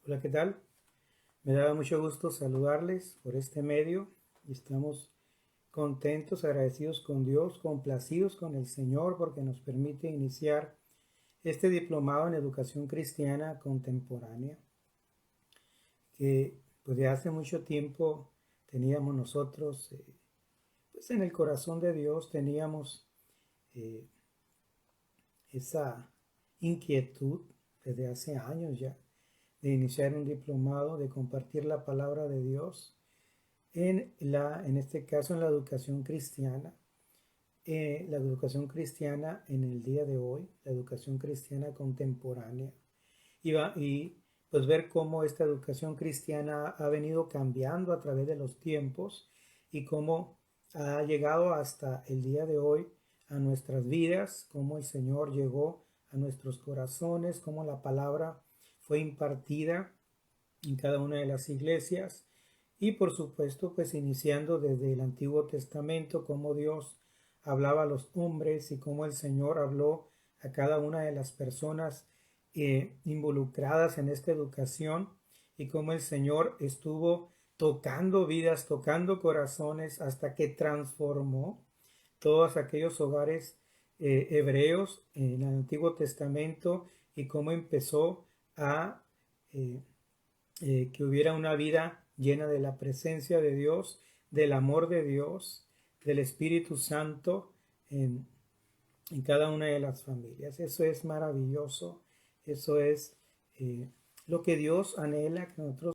Hola, ¿qué tal? Me da mucho gusto saludarles por este medio y estamos contentos, agradecidos con Dios, complacidos con el Señor porque nos permite iniciar este diplomado en educación cristiana contemporánea que pues de hace mucho tiempo teníamos nosotros, pues en el corazón de Dios teníamos eh, esa inquietud desde hace años ya de iniciar un diplomado, de compartir la palabra de Dios en este caso en la educación cristiana en el día de hoy, la educación cristiana contemporánea, y pues ver cómo esta educación cristiana ha venido cambiando a través de los tiempos y cómo ha llegado hasta el día de hoy a nuestras vidas, cómo el Señor llegó a nuestros corazones, cómo la palabra fue impartida en cada una de las iglesias y por supuesto pues iniciando desde el Antiguo Testamento cómo Dios hablaba a los hombres y cómo el Señor habló a cada una de las personas involucradas en esta educación y cómo el Señor estuvo tocando vidas, tocando corazones hasta que transformó todos aquellos hogares hebreos en el Antiguo Testamento y cómo empezó a eh, que hubiera una vida llena de la presencia de Dios, del amor de Dios, del Espíritu Santo en cada una de las familias. Eso es maravilloso, eso es eh, lo que Dios anhela que nosotros.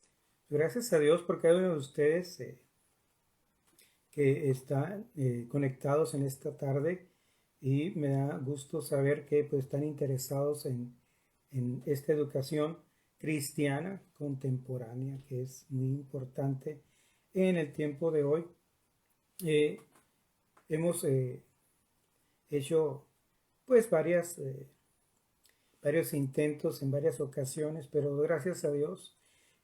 Gracias a Dios por cada uno de ustedes que están conectados en esta tarde y me da gusto saber que pues, están interesados en esta educación cristiana contemporánea que es muy importante en el tiempo de hoy. Eh, hemos hecho pues varios intentos en varias ocasiones, pero gracias a Dios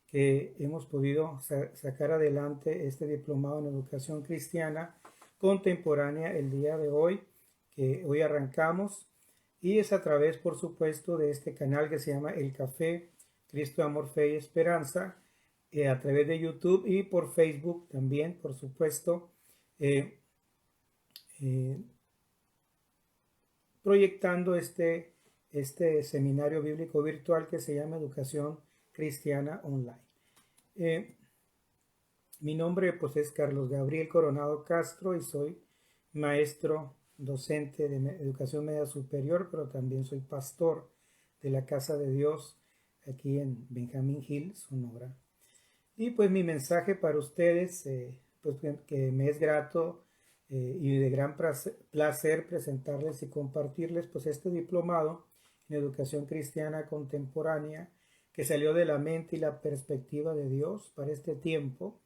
que hemos podido sacar adelante este diplomado en educación cristiana contemporánea el día de hoy, que hoy arrancamos, y es a través, por supuesto, de este canal que se llama El Café, Cristo, Amor, Fe y Esperanza, a través de YouTube y por Facebook también, por supuesto, eh, eh, proyectando este seminario bíblico virtual que se llama Educación Cristiana Online. Eh, Mi nombre pues es Carlos Gabriel Coronado Castro y soy maestro docente de educación media superior, pero también soy pastor de la Casa de Dios aquí en Benjamín Hill, Sonora. Y pues mi mensaje para ustedes, pues que me es grato y de gran placer presentarles y compartirles pues este diplomado en educación cristiana contemporánea que salió de la mente y la perspectiva de Dios para este tiempo.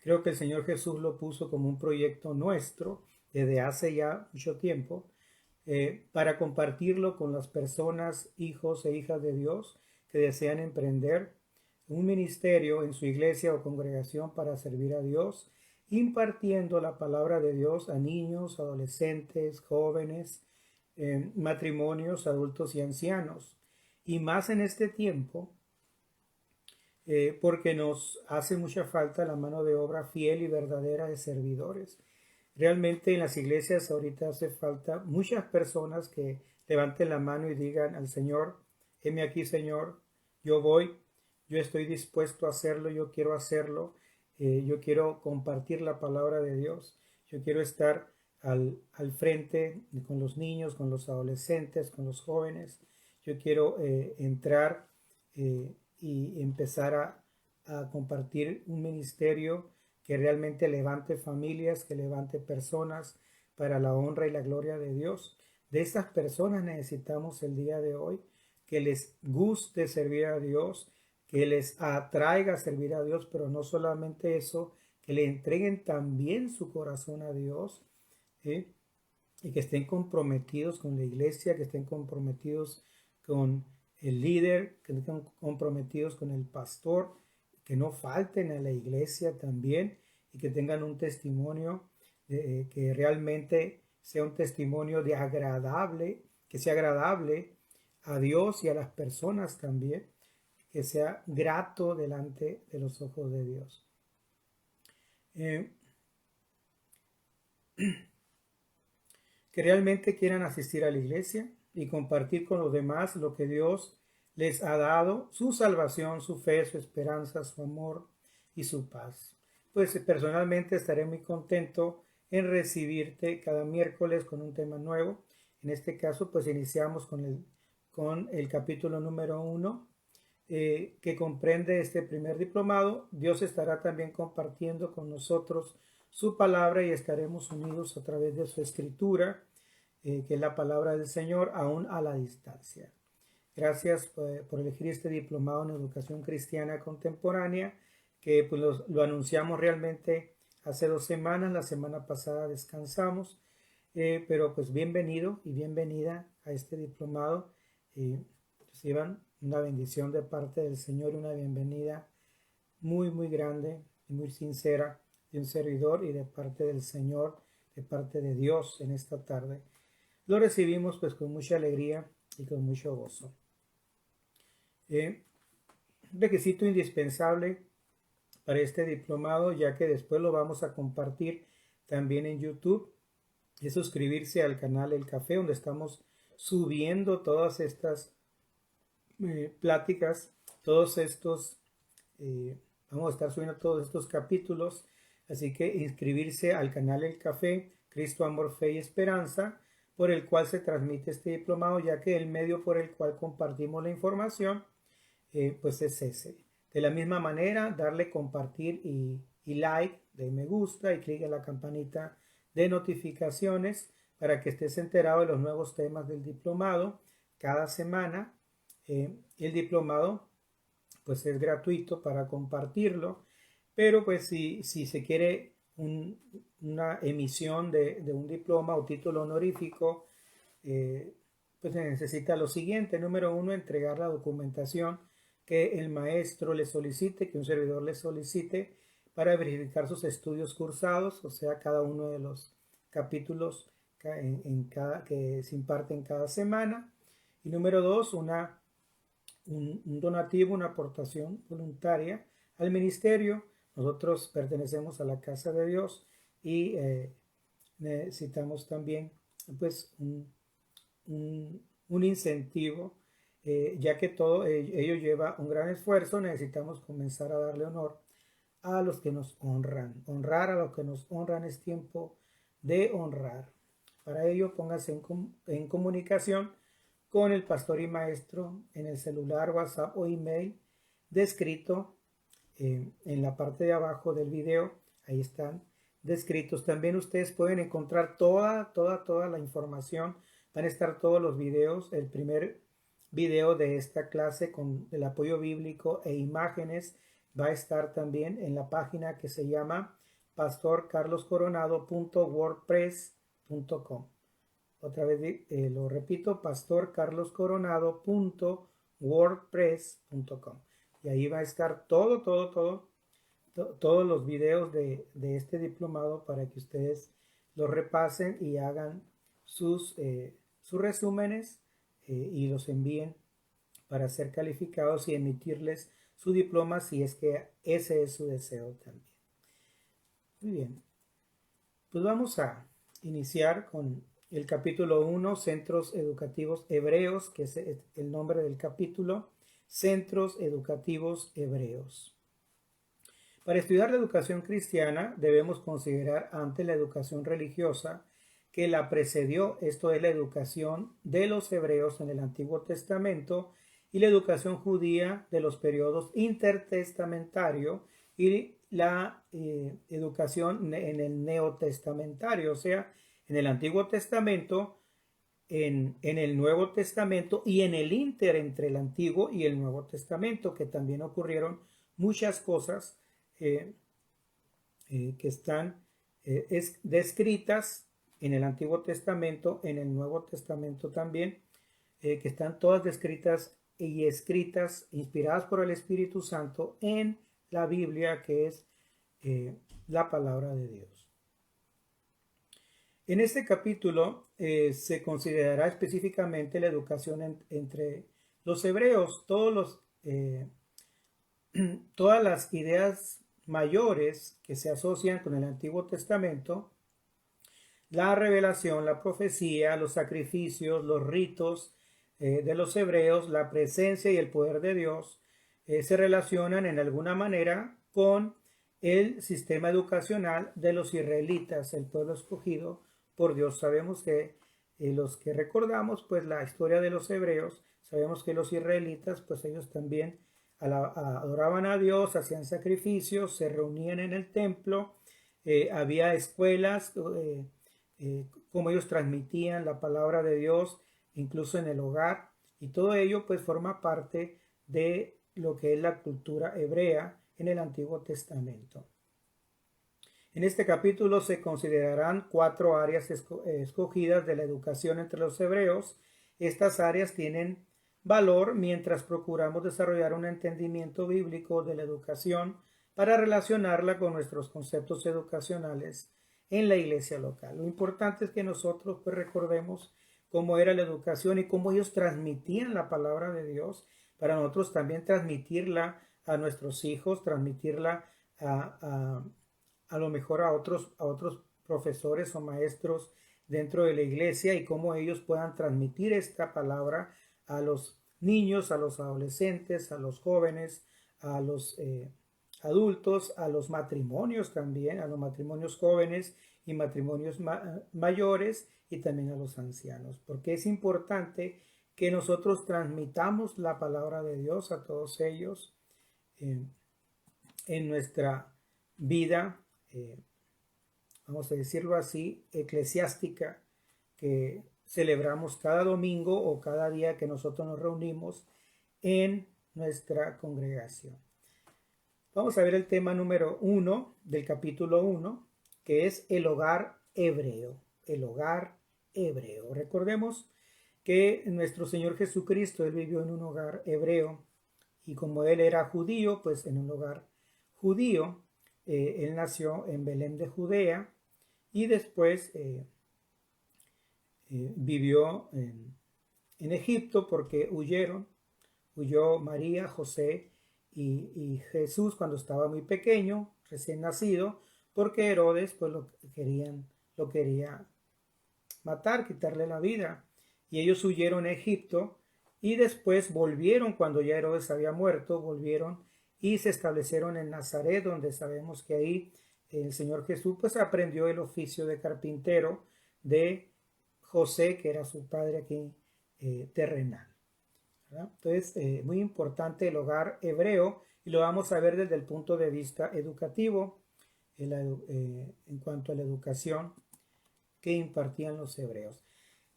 Creo que el Señor Jesús lo puso como un proyecto nuestro desde hace ya mucho tiempo para compartirlo con las personas, hijos e hijas de Dios que desean emprender un ministerio en su iglesia o congregación para servir a Dios, impartiendo la palabra de Dios a niños, adolescentes, jóvenes, matrimonios, adultos y ancianos. Y más en este tiempo porque nos hace mucha falta la mano de obra fiel y verdadera de servidores. Realmente en las iglesias ahorita hace falta muchas personas que levanten la mano y digan al Señor, heme aquí Señor, yo voy, yo estoy dispuesto a hacerlo, yo quiero hacerlo, yo quiero compartir la palabra de Dios, yo quiero estar al frente con los niños, con los adolescentes, con los jóvenes, yo quiero entrar y empezar a compartir un ministerio que realmente levante familias, que levante personas para la honra y la gloria de Dios. De esas personas necesitamos el día de hoy, que les guste servir a Dios, que les atraiga a servir a Dios, pero no solamente eso, que le entreguen también su corazón a Dios, ¿sí? Y que estén comprometidos con la iglesia, que estén comprometidos con el líder, que estén comprometidos con el pastor, que no falten a la iglesia también y que tengan un testimonio que realmente sea un testimonio de agradable, que sea agradable a Dios y a las personas también, que sea grato delante de los ojos de Dios. Que realmente quieran asistir a la iglesia y compartir con los demás lo que Dios les ha dado, su salvación, su fe, su esperanza, su amor y su paz. Pues personalmente estaré muy contento en recibirte cada miércoles con un tema nuevo. En este caso, pues iniciamos con el capítulo número 1, que comprende este primer diplomado. Dios estará también compartiendo con nosotros su palabra y estaremos unidos a través de su escritura, que es la palabra del Señor, aún a la distancia. Gracias por elegir este diplomado en educación cristiana contemporánea, que pues lo anunciamos realmente hace 2 semanas. La semana pasada descansamos, pero pues bienvenido y bienvenida a este diplomado. Reciban una bendición de parte del Señor y una bienvenida muy, muy grande y muy sincera de un servidor y de parte del Señor, de parte de Dios en esta tarde. Lo recibimos pues con mucha alegría y con mucho gozo. Requisito indispensable para este diplomado, ya que después lo vamos a compartir también en YouTube, es suscribirse al canal El Café, donde estamos subiendo todas estas pláticas, todos estos, vamos a estar subiendo todos estos capítulos, así que inscribirse al canal El Café, Cristo, Amor, Fe y Esperanza, por el cual se transmite este diplomado, ya que el medio por el cual compartimos la información, pues es ese. De la misma manera, darle compartir y like, de me gusta y clic en la campanita de notificaciones para que estés enterado de los nuevos temas del diplomado cada semana. El diplomado pues es gratuito para compartirlo, pero pues si se quiere una emisión de un diploma o título honorífico, pues se necesita lo siguiente. Número 1, entregar la documentación que el maestro le solicite, que un servidor le solicite, para verificar sus estudios cursados, o sea, cada uno de los capítulos que se imparten cada semana. Y número 2, un donativo, una aportación voluntaria al ministerio. Nosotros pertenecemos a la Casa de Dios y necesitamos también pues un incentivo, ya que todo ello lleva un gran esfuerzo. Necesitamos comenzar a darle honor a los que nos honran. Honrar a los que nos honran es tiempo de honrar. Para ello póngase en comunicación con el pastor y maestro en el celular, WhatsApp o email descrito en la parte de abajo del video. Ahí están descritos. También ustedes pueden encontrar toda la información. Van a estar todos los videos. El primer video de esta clase con el apoyo bíblico e imágenes va a estar también en la página que se llama pastorcarloscoronado.wordpress.com. Otra vez lo repito, pastorcarloscoronado.wordpress.com. Y ahí va a estar todos los videos de este diplomado para que ustedes los repasen y hagan sus resúmenes y los envíen para ser calificados y emitirles su diploma si es que ese es su deseo también. Muy bien, pues vamos a iniciar con el capítulo 1, Centros Educativos Hebreos, que es el nombre del capítulo, Centros Educativos Hebreos. Para estudiar la educación cristiana debemos considerar antes la educación religiosa que la precedió, esto es la educación de los hebreos en el Antiguo Testamento, y la educación judía de los periodos intertestamentario y la educación en el neotestamentario, o sea, en el Antiguo Testamento, en el Nuevo Testamento y en el entre el Antiguo y el Nuevo Testamento, que también ocurrieron muchas cosas que están descritas en el Antiguo Testamento, en el Nuevo Testamento también, que están todas descritas y escritas, inspiradas por el Espíritu Santo en la Biblia, que es la palabra de Dios. En este capítulo se considerará específicamente la educación entre los hebreos. Todos todas las ideas mayores que se asocian con el Antiguo Testamento, la revelación, la profecía, los sacrificios, los ritos de los hebreos, la presencia y el poder de Dios, se relacionan en alguna manera con el sistema educacional de los israelitas, el pueblo escogido por Dios. Sabemos que los que recordamos pues la historia de los hebreos, sabemos que los israelitas pues ellos también adoraban a Dios, hacían sacrificios, se reunían en el templo, había escuelas, cómo ellos transmitían la palabra de Dios, incluso en el hogar, y todo ello pues forma parte de lo que es la cultura hebrea en el Antiguo Testamento. En este capítulo se considerarán 4 áreas escogidas de la educación entre los hebreos. Estas áreas tienen valor mientras procuramos desarrollar un entendimiento bíblico de la educación para relacionarla con nuestros conceptos educacionales en la iglesia local. Lo importante es que nosotros pues recordemos cómo era la educación y cómo ellos transmitían la palabra de Dios, para nosotros también transmitirla a nuestros hijos, transmitirla a lo mejor a otros profesores o maestros dentro de la iglesia, y cómo ellos puedan transmitir esta palabra a los niños, a los adolescentes, a los jóvenes, a los adultos, a los matrimonios también, a los matrimonios jóvenes y matrimonios mayores, y también a los ancianos, porque es importante que nosotros transmitamos la palabra de Dios a todos ellos en nuestra vida, vamos a decirlo así, eclesiástica, que celebramos cada domingo o cada día que nosotros nos reunimos en nuestra congregación. Vamos a ver el tema número 1 del capítulo 1, que es el hogar hebreo. El hogar hebreo. Recordemos que nuestro Señor Jesucristo, Él vivió en un hogar hebreo, y como Él era judío, pues en un hogar judío. Él nació en Belén de Judea, y después vivió en Egipto porque huyó María, José y Jesús cuando estaba muy pequeño, recién nacido, porque Herodes pues lo quería matar, quitarle la vida, y ellos huyeron a Egipto, y después volvieron cuando ya Herodes había muerto, volvieron y se establecieron en Nazaret, donde sabemos que ahí el Señor Jesús pues aprendió el oficio de carpintero de José, que era su padre aquí terrenal, ¿verdad? Entonces, muy importante el hogar hebreo, y lo vamos a ver desde el punto de vista educativo, en cuanto a la educación que impartían los hebreos.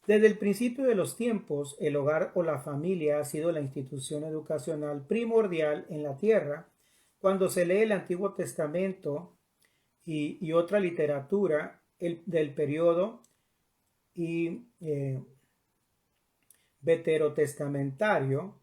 Desde el principio de los tiempos, el hogar o la familia ha sido la institución educacional primordial en la tierra. Cuando se lee el Antiguo Testamento y otra literatura del periodo veterotestamentario,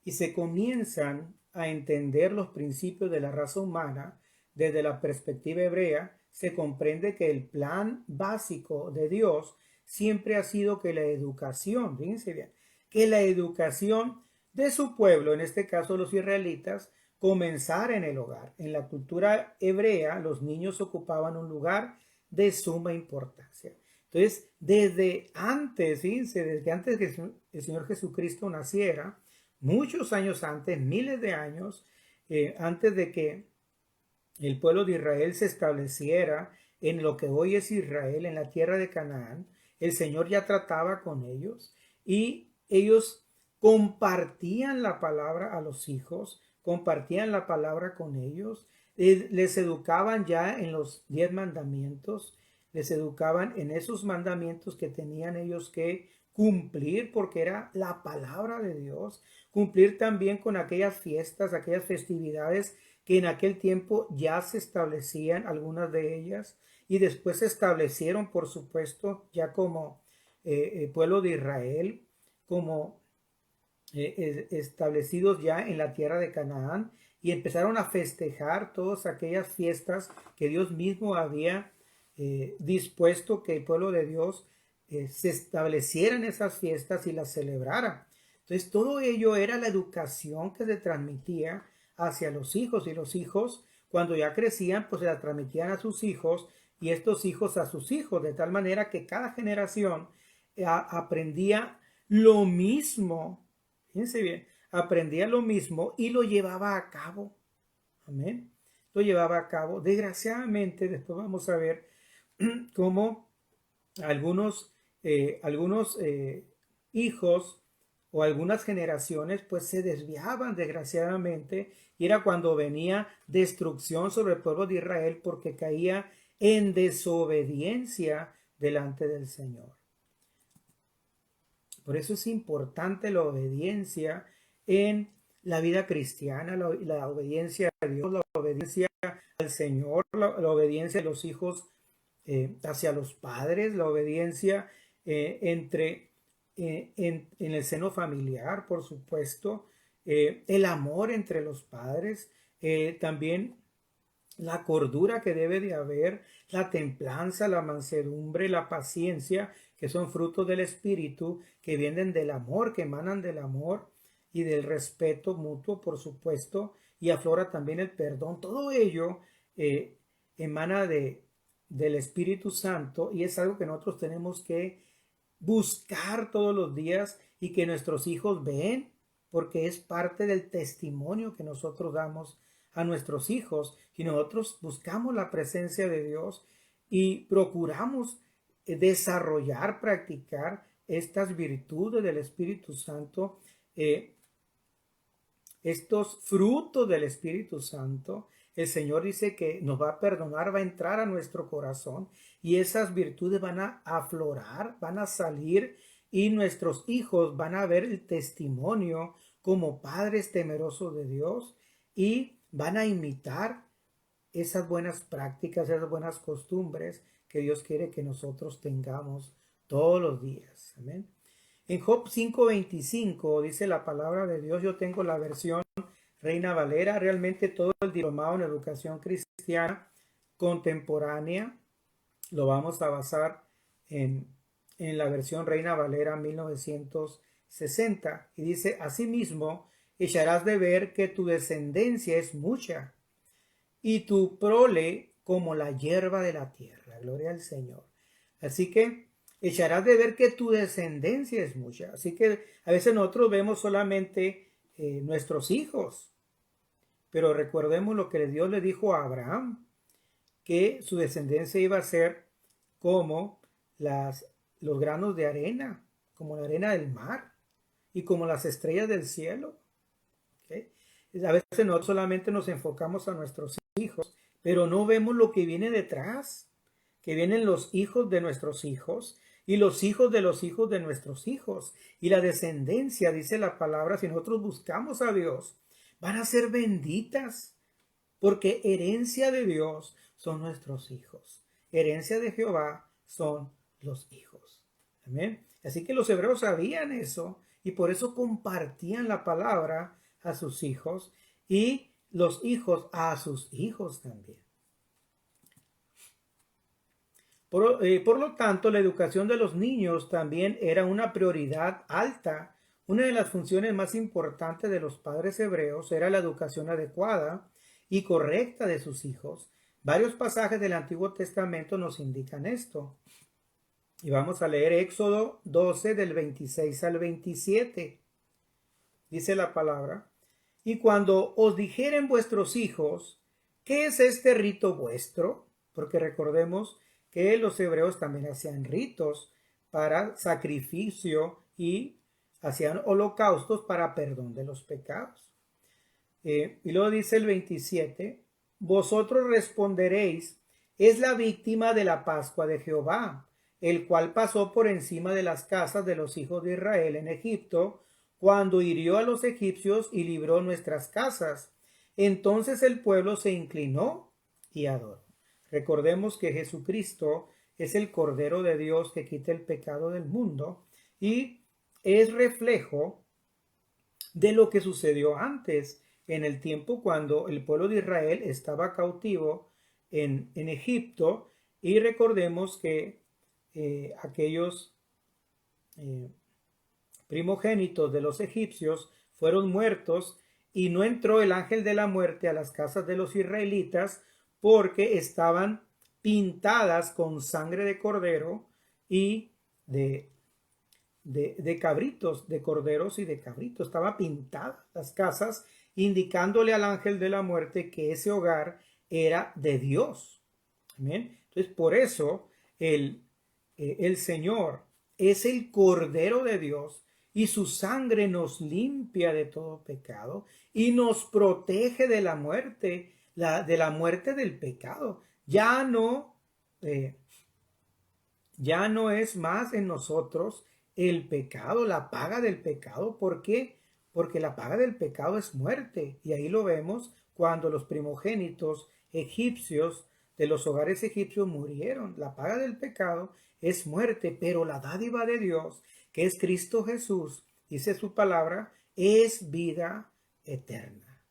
y se comienzan a entender los principios de la raza humana desde la perspectiva hebrea, se comprende que el plan básico de Dios siempre ha sido que la educación, fíjense bien, que la educación de su pueblo, en este caso los israelitas, comenzara en el hogar. En la cultura hebrea, los niños ocupaban un lugar de suma importancia. Entonces, desde antes, fíjense, desde antes que el Señor Jesucristo naciera, muchos años antes, miles de años, antes de que el pueblo de Israel se estableciera en lo que hoy es Israel, en la tierra de Canaán, el Señor ya trataba con ellos, y ellos compartían la palabra a los hijos, compartían la palabra con ellos, les educaban ya en los 10 mandamientos, les educaban en esos mandamientos que tenían ellos que cumplir porque era la palabra de Dios, cumplir también con aquellas fiestas, aquellas festividades que en aquel tiempo ya se establecían, algunas de ellas, y después se establecieron, por supuesto, ya como pueblo de Israel, como establecidos ya en la tierra de Canaán, y empezaron a festejar todas aquellas fiestas que Dios mismo había dispuesto que el pueblo de Dios se estableciera en esas fiestas y las celebrara. Entonces todo ello era la educación que se transmitía hacia los hijos, y los hijos, cuando ya crecían, pues se la transmitían a sus hijos y estos hijos a sus hijos, de tal manera que cada generación aprendía lo mismo. Fíjense bien, aprendía lo mismo y lo llevaba a cabo. Amén. Lo llevaba a cabo. Desgraciadamente, después vamos a ver cómo algunos hijos o algunas generaciones pues se desviaban desgraciadamente, y era cuando venía destrucción sobre el pueblo de Israel porque caía en desobediencia delante del Señor. Por eso es importante la obediencia en la vida cristiana, la obediencia a Dios, la obediencia al Señor, la obediencia de los hijos hacia los padres, la obediencia en el seno familiar, por supuesto, el amor entre los padres, también la cordura que debe de haber, la templanza, la mansedumbre, la paciencia, que son frutos del Espíritu, que vienen del amor, que emanan del amor y del respeto mutuo, por supuesto, y aflora también el perdón. Todo ello emana del Espíritu Santo, y es algo que nosotros tenemos que buscar todos los días y que nuestros hijos ven, porque es parte del testimonio que nosotros damos a nuestros hijos, y nosotros buscamos la presencia de Dios y procuramos desarrollar, practicar estas virtudes del Espíritu Santo, estos frutos del Espíritu Santo. El Señor dice que nos va a perdonar, va a entrar a nuestro corazón, y esas virtudes van a aflorar, van a salir, y nuestros hijos van a ver el testimonio como padres temerosos de Dios, y van a imitar esas buenas prácticas, esas buenas costumbres que Dios quiere que nosotros tengamos todos los días. Amén. En Job 5:25 dice la palabra de Dios, yo tengo la versión Reina Valera, realmente todo el diplomado en educación cristiana contemporánea lo vamos a basar en la versión Reina Valera 1960, y dice: asimismo echarás de ver que tu descendencia es mucha y tu prole como la hierba de la tierra. Gloria al Señor. Así que echarás de ver que tu descendencia es mucha. Así que a veces nosotros vemos solamente nuestros hijos, pero recordemos lo que Dios le dijo a Abraham, que su descendencia iba a ser como los granos de arena, como la arena del mar y como las estrellas del cielo. ¿Okay? A veces nosotros solamente nos enfocamos a nuestros hijos, pero no vemos lo que viene detrás, que vienen los hijos de nuestros hijos y los hijos de los hijos de nuestros hijos. Y la descendencia, dice la palabra, si nosotros buscamos a Dios, van a ser benditas, porque herencia de Dios son nuestros hijos. Herencia de Jehová son los hijos. Amén. Así que los hebreos sabían eso, y por eso compartían la palabra a sus hijos, y los hijos a sus hijos también. Por lo tanto, la educación de los niños también era una prioridad alta. Una de las funciones más importantes de los padres hebreos era la educación adecuada y correcta de sus hijos. Varios pasajes del Antiguo Testamento nos indican esto. Y vamos a leer Éxodo 12 del 26 al 27. Dice la palabra: y cuando os dijeren vuestros hijos, ¿qué es este rito vuestro? Porque recordemos que los hebreos también hacían ritos para sacrificio y hacían holocaustos para perdón de los pecados. Y luego dice el 27, vosotros responderéis, es la víctima de la Pascua de Jehová, el cual pasó por encima de las casas de los hijos de Israel en Egipto, cuando hirió a los egipcios y libró nuestras casas. Entonces el pueblo se inclinó y adoró. Recordemos que Jesucristo es el Cordero de Dios que quita el pecado del mundo, y es reflejo de lo que sucedió antes, en el tiempo cuando el pueblo de Israel estaba cautivo en Egipto. Y recordemos que aquellos primogénitos de los egipcios fueron muertos y no entró el ángel de la muerte a las casas de los israelitas porque estaban pintadas con sangre de cordero y de cabritos, de corderos y de cabritos. Estaba pintadas las casas, indicándole al ángel de la muerte que ese hogar era de Dios. Amén. Entonces, por eso el Señor es el Cordero de Dios y su sangre nos limpia de todo pecado y nos protege de la muerte, de la muerte del pecado. Ya no es más en nosotros el pecado, la paga del pecado. ¿Por qué? Porque la paga del pecado es muerte. Y ahí lo vemos cuando los primogénitos egipcios de los hogares egipcios murieron. La paga del pecado es muerte, pero la dádiva de Dios, que es Cristo Jesús, dice su palabra, es vida eterna.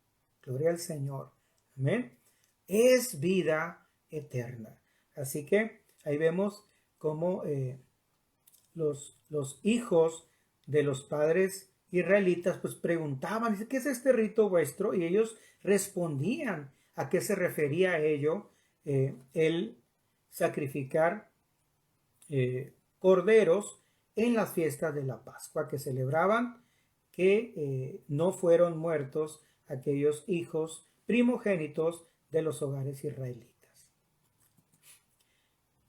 Gloria al Señor. Amén. Es vida eterna. Así que ahí vemos cómo los hijos de los padres israelitas pues preguntaban, ¿qué es este rito vuestro? Y ellos respondían a qué se refería a ello el sacrificar corderos en las fiestas de la Pascua, que celebraban que no fueron muertos aquellos hijos primogénitos de los hogares israelitas.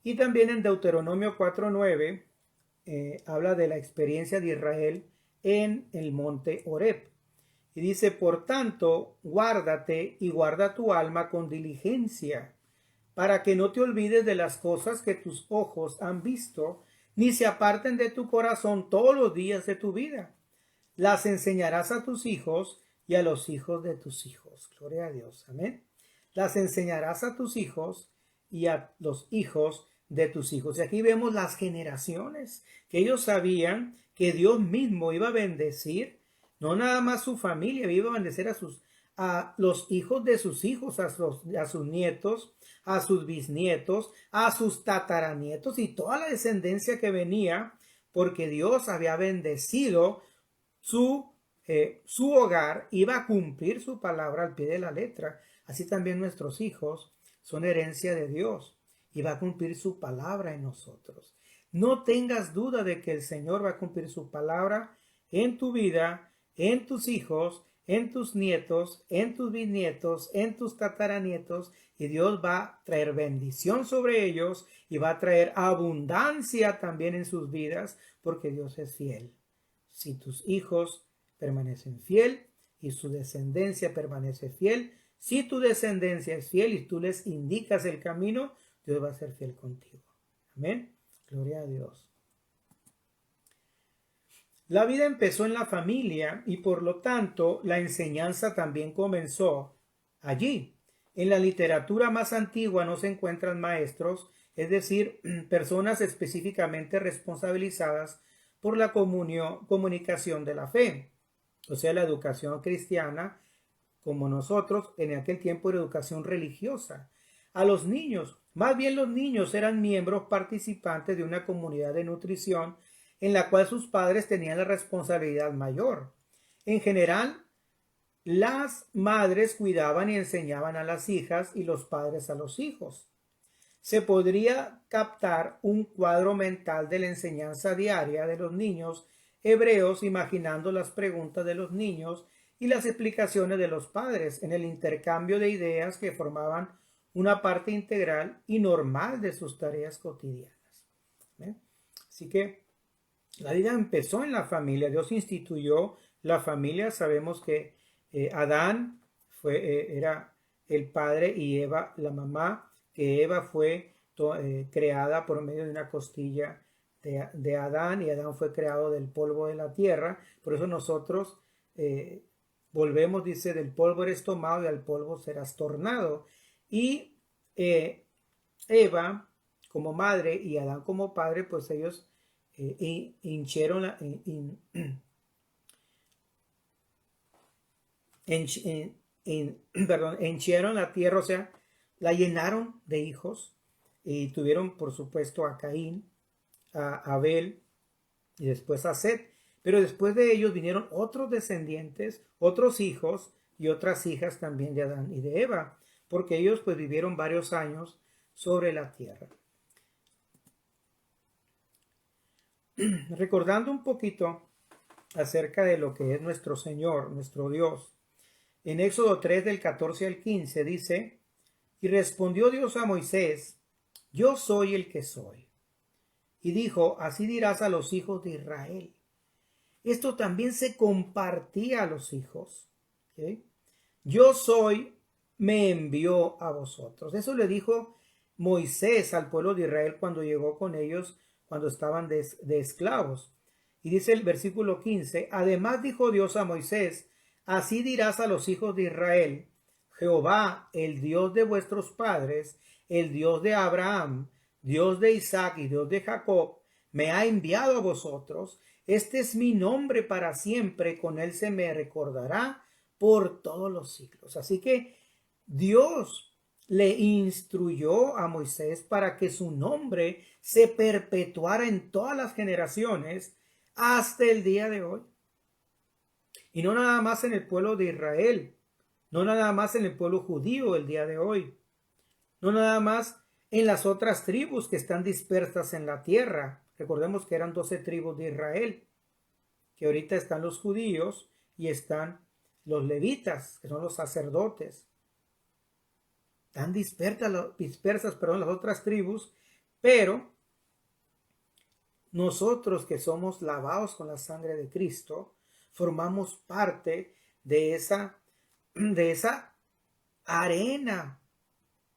Y también en Deuteronomio 4:9 habla de la experiencia de Israel en el monte Horeb. Y dice, por tanto, guárdate y guarda tu alma con diligencia, para que no te olvides de las cosas que tus ojos han visto, ni se aparten de tu corazón todos los días de tu vida. Las enseñarás a tus hijos y a los hijos de tus hijos. Gloria a Dios. Amén. Las enseñarás a tus hijos y a los hijos de tus hijos. Y aquí vemos las generaciones, que ellos sabían que Dios mismo iba a bendecir, no nada más su familia, iba a bendecir a los hijos de sus hijos, a sus nietos, a sus bisnietos, a sus tataranietos y toda la descendencia que venía, porque Dios había bendecido su hogar, iba a cumplir su palabra al pie de la letra. Así también nuestros hijos son herencia de Dios y va a cumplir su palabra en nosotros. No tengas duda de que el Señor va a cumplir su palabra en tu vida, en tus hijos, en tus nietos, en tus bisnietos, en tus tataranietos, y Dios va a traer bendición sobre ellos y va a traer abundancia también en sus vidas, porque Dios es fiel. Si tus hijos permanecen fiel y su descendencia permanece fiel, si tu descendencia es fiel y tú les indicas el camino, Dios va a ser fiel contigo. Amén. Gloria a Dios. La vida empezó en la familia y por lo tanto la enseñanza también comenzó allí. En la literatura más antigua no se encuentran maestros, es decir, personas específicamente responsabilizadas por la comunicación de la fe. O sea, la educación cristiana, como nosotros, en aquel tiempo era educación religiosa. A los niños, más bien los niños eran miembros participantes de una comunidad de nutrición en la cual sus padres tenían la responsabilidad mayor. En general, las madres cuidaban y enseñaban a las hijas y los padres a los hijos. Se podría captar un cuadro mental de la enseñanza diaria de los niños hebreos imaginando las preguntas de los niños y las explicaciones de los padres en el intercambio de ideas que formaban una parte integral y normal de sus tareas cotidianas. Así que la vida empezó en la familia. Dios instituyó la familia. Sabemos que Adán era el padre y Eva la mamá, que Eva fue creada por medio de una costilla de Adán, y Adán fue creado del polvo de la tierra. Por eso nosotros volvemos, dice, del polvo eres tomado y al polvo serás tornado. Y Eva como madre y Adán como padre, pues ellos hinchieron la tierra, o sea, la llenaron de hijos, y tuvieron por supuesto a Caín, a Abel y después a Set. Pero después de ellos vinieron otros descendientes, otros hijos y otras hijas también de Adán y de Eva, porque ellos pues vivieron varios años sobre la tierra. Recordando un poquito acerca de lo que es nuestro Señor, nuestro Dios, en Éxodo 3 del 14 al 15 dice: y respondió Dios a Moisés: yo soy el que soy. Y dijo: así dirás a los hijos de Israel. Esto también se compartía a los hijos. ¿Okay? Yo soy, me envió a vosotros. Eso le dijo Moisés al pueblo de Israel cuando llegó con ellos, cuando estaban de esclavos. Y dice el versículo 15: además dijo Dios a Moisés: así dirás a los hijos de Israel: Jehová, el Dios de vuestros padres, el Dios de Abraham, Dios de Isaac y Dios de Jacob, me ha enviado a vosotros. Este es mi nombre para siempre, con él se me recordará por todos los siglos. Así que Dios le instruyó a Moisés para que su nombre se perpetuara en todas las generaciones hasta el día de hoy. Y no nada más en el pueblo de Israel, no nada más en el pueblo judío el día de hoy, no nada más en las otras tribus que están dispersas en la tierra. Recordemos que eran 12 tribus de Israel, que ahorita están los judíos y están los levitas, que son los sacerdotes. Están dispersas las otras tribus, pero nosotros que somos lavados con la sangre de Cristo, formamos parte de esa arena,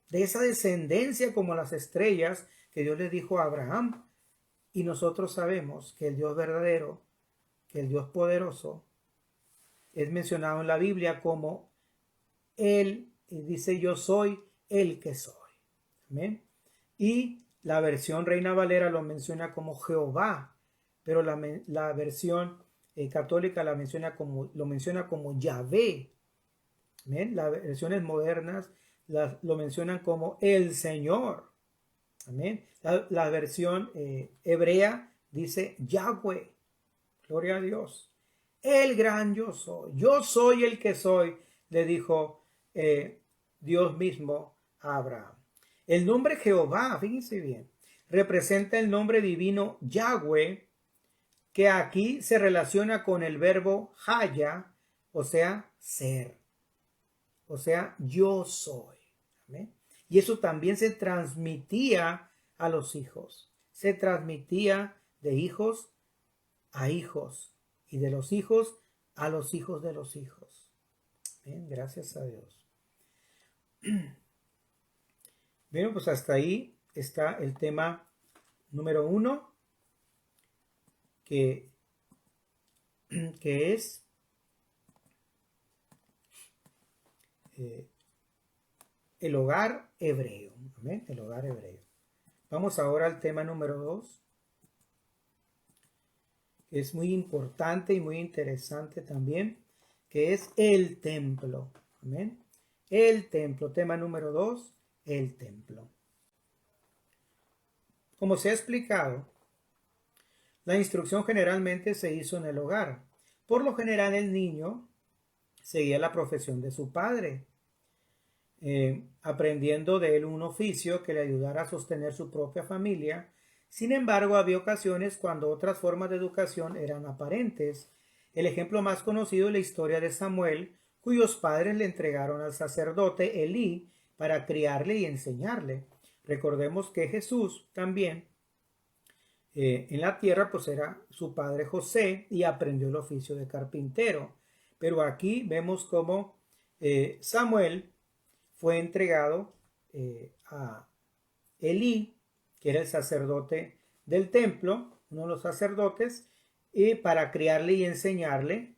de esa descendencia como las estrellas que Dios le dijo a Abraham. Y nosotros sabemos que el Dios verdadero, que el Dios poderoso, es mencionado en la Biblia como Él, dice: yo soy el que soy. Amén. Y la versión Reina Valera lo menciona como Jehová, pero la versión católica lo menciona como Yahvé. Amén. Las versiones modernas lo mencionan como el Señor. Amén. La versión hebrea dice Yahweh. Gloria a Dios. El gran yo soy. Yo soy el que soy, le dijo Dios mismo a Abraham. El nombre Jehová, fíjense bien, representa el nombre divino Yahweh, que aquí se relaciona con el verbo haya, o sea, ser. O sea, yo soy. ¿Amén? Y eso también se transmitía a los hijos. Se transmitía de hijos a hijos y de los hijos a los hijos de los hijos. Bien, gracias a Dios. Bien, pues hasta ahí está el tema número 1, que es el hogar hebreo. ¿Amén? El hogar hebreo. Vamos ahora al tema número 2. Es muy importante y muy interesante también, que es el templo. Amén. El templo, tema número 2, el templo. Como se ha explicado, la instrucción generalmente se hizo en el hogar. Por lo general, el niño seguía la profesión de su padre, aprendiendo de él un oficio que le ayudara a sostener su propia familia. Sin embargo, había ocasiones cuando otras formas de educación eran aparentes. El ejemplo más conocido es la historia de Samuel, cuyos padres le entregaron al sacerdote Elí para criarle y enseñarle. Recordemos que Jesús también en la tierra pues era su padre José y aprendió el oficio de carpintero. Pero aquí vemos cómo Samuel fue entregado a Elí, que era el sacerdote del templo, uno de los sacerdotes, para criarle y enseñarle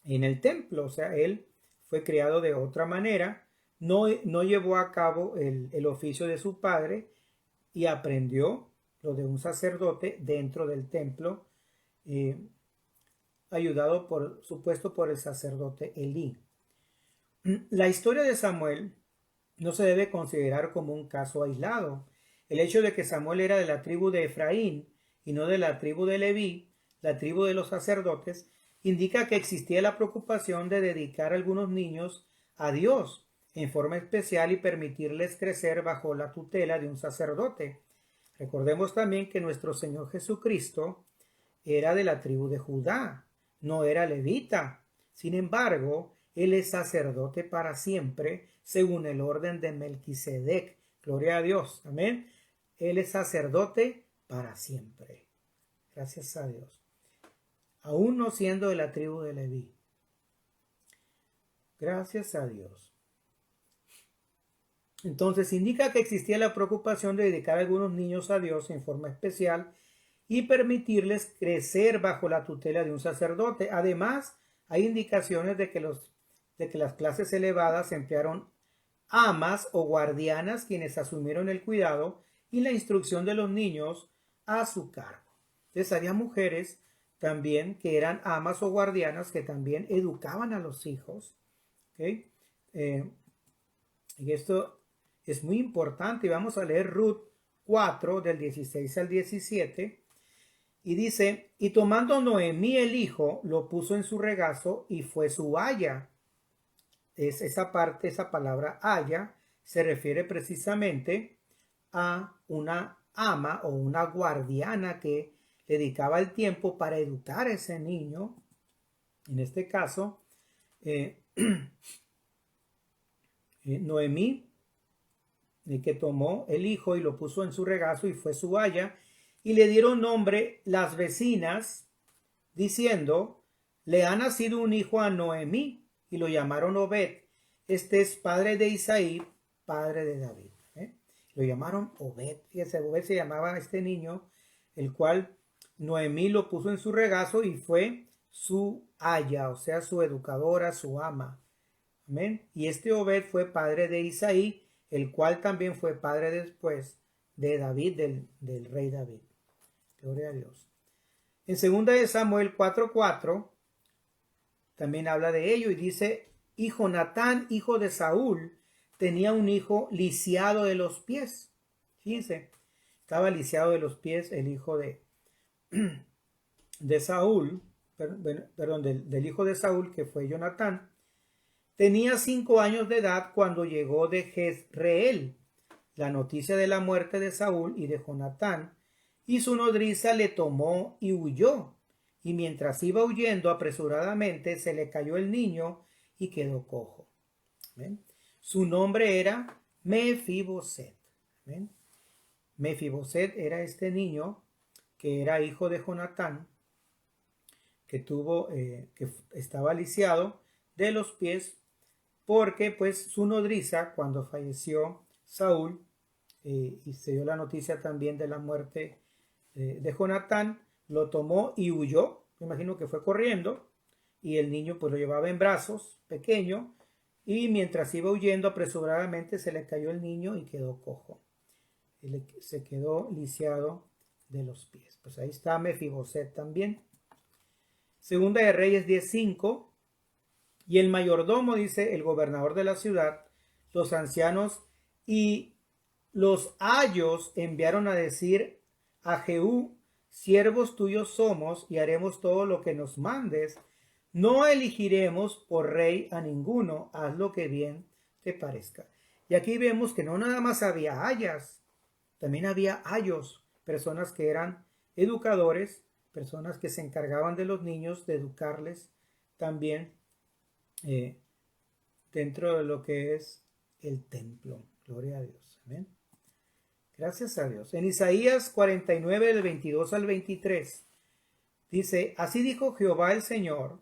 en el templo. O sea, él fue criado de otra manera, no llevó a cabo el oficio de su padre y aprendió lo de un sacerdote dentro del templo, ayudado por supuesto por el sacerdote Elí. La historia de Samuel no se debe considerar como un caso aislado. El hecho de que Samuel era de la tribu de Efraín y no de la tribu de Leví, la tribu de los sacerdotes, indica que existía la preocupación de dedicar a algunos niños a Dios en forma especial y permitirles crecer bajo la tutela de un sacerdote. Recordemos también que nuestro Señor Jesucristo era de la tribu de Judá, no era levita. Sin embargo, Él es sacerdote para siempre, según el orden de Melquisedec. Gloria a Dios. Amén. Él es sacerdote para siempre. Gracias a Dios. Aún no siendo de la tribu de Leví. Gracias a Dios. Entonces indica que existía la preocupación de dedicar a algunos niños a Dios en forma especial y permitirles crecer bajo la tutela de un sacerdote. Además, hay indicaciones de que las clases elevadas emplearon amas o guardianas quienes asumieron el cuidado y la instrucción de los niños a su cargo. Entonces había mujeres también que eran amas o guardianas que también educaban a los hijos. ¿Okay? Y esto es muy importante. Y vamos a leer Ruth 4 del 16 al 17. Y dice, y tomando Noemí el hijo, lo puso en su regazo y fue su aya. Esa palabra aya, se refiere precisamente a una ama o una guardiana que dedicaba el tiempo para educar a ese niño. En este caso, Noemí, que tomó el hijo y lo puso en su regazo y fue su aya, y le dieron nombre las vecinas, diciendo, le ha nacido un hijo a Noemí, y lo llamaron Obed. Este es padre de Isaí, padre de David. Lo llamaron Obed. Fíjese, Obed se llamaba este niño, el cual Noemí lo puso en su regazo y fue su aya, o sea, su educadora, su ama. Amén. Y este Obed fue padre de Isaí, el cual también fue padre después de David, del rey David. Gloria a Dios. En 2 de Samuel 4:4 también habla de ello y dice, y Jonatán, hijo de Saúl, tenía un hijo lisiado de los pies. Fíjense, estaba lisiado de los pies el hijo de Saúl, perdón, del hijo de Saúl, que fue Jonatán. Tenía 5 años de edad cuando llegó de Jezreel la noticia de la muerte de Saúl y de Jonatán, y su nodriza le tomó y huyó. Y mientras iba huyendo apresuradamente, se le cayó el niño y quedó cojo. ¿Ven? Su nombre era Mefiboset. ¿Ven? Mefiboset era este niño que era hijo de Jonatán, que estaba lisiado de los pies, porque pues su nodriza, cuando falleció Saúl, y se dio la noticia también de la muerte de Jonatán, lo tomó y huyó. Me imagino que fue corriendo y el niño pues lo llevaba en brazos, pequeño, y mientras iba huyendo apresuradamente se le cayó el niño y quedó cojo. Se quedó lisiado de los pies. Pues ahí está Mefiboset también. Segunda de Reyes 10:5. Y el mayordomo, dice, el gobernador de la ciudad, los ancianos y los ayos enviaron a decir a Jehú, siervos tuyos somos y haremos todo lo que nos mandes. No elegiremos por rey a ninguno, haz lo que bien te parezca. Y aquí vemos que no nada más había ayas, también había ayos, personas que eran educadores, personas que se encargaban de los niños, de educarles también dentro de lo que es el templo. Gloria a Dios. Amén. Gracias a Dios. En Isaías 49, del 22 al 23, dice, así dijo Jehová el Señor,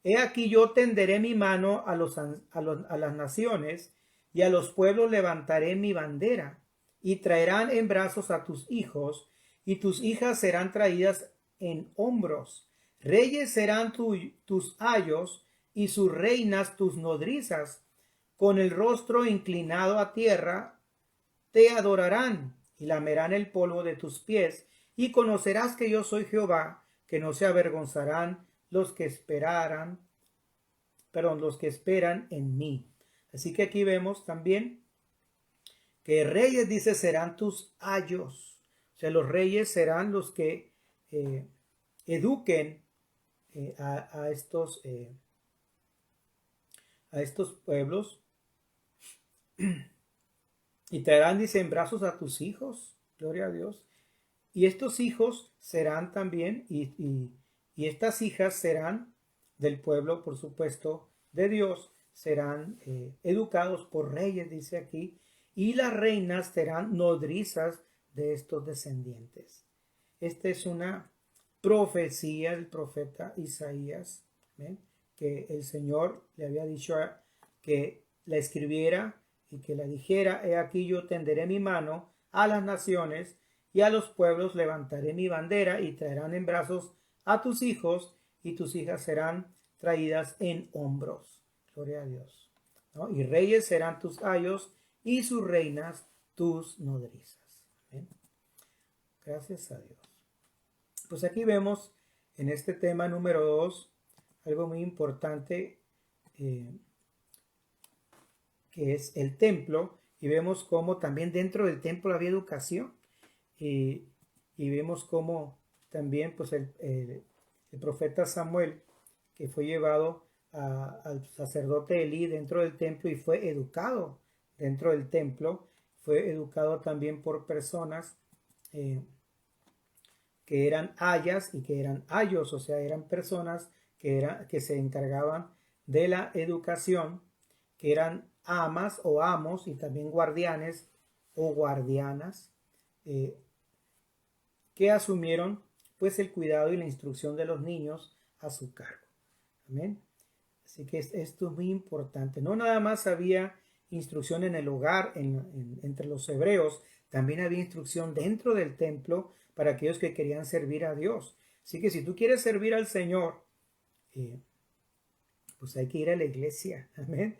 he aquí yo tenderé mi mano a las naciones, y a los pueblos levantaré mi bandera, y traerán en brazos a tus hijos, y tus hijas serán traídas en hombros. Reyes serán tus ayos, y sus reinas tus nodrizas. Con el rostro inclinado a tierra, te adorarán, y lamerán el polvo de tus pies, y conocerás que yo soy Jehová, que no se avergonzarán los que esperan en mí. Así que aquí vemos también que reyes, dice, serán tus ayos. O sea, los reyes serán los que eduquen a estos pueblos y traerán, dice, en brazos a tus hijos, gloria a Dios. Y estos hijos serán también, y estas hijas serán del pueblo, por supuesto, de Dios, serán educados por reyes, dice aquí, y las reinas serán nodrizas de estos descendientes. Esta es una profecía del profeta Isaías, ¿ven? Que el Señor le había dicho que la escribiera y que la dijera: he aquí yo tenderé mi mano a las naciones y a los pueblos levantaré mi bandera y traerán en brazos a tus hijos y tus hijas serán traídas en hombros. Gloria a Dios, ¿no? Y reyes serán tus ayos y sus reinas tus nodrizas. ¿Ven? Gracias a Dios. Pues aquí vemos en este tema número 2 algo muy importante, que es el templo, y vemos cómo también dentro del templo había educación, y vemos cómo también pues el profeta Samuel, que fue llevado al sacerdote Elí dentro del templo y fue educado dentro del templo, fue educado también por personas que eran ayas y que eran ayos, o sea, eran personas que se encargaban de la educación, que eran amas o amos y también guardianes o guardianas, que asumieron pues el cuidado y la instrucción de los niños a su cargo. Amén. Así que esto es muy importante. No nada más había instrucción en el hogar, entre los hebreos, también había instrucción dentro del templo para aquellos que querían servir a Dios. Así que si tú quieres servir al Señor, pues hay que ir a la iglesia. Amén.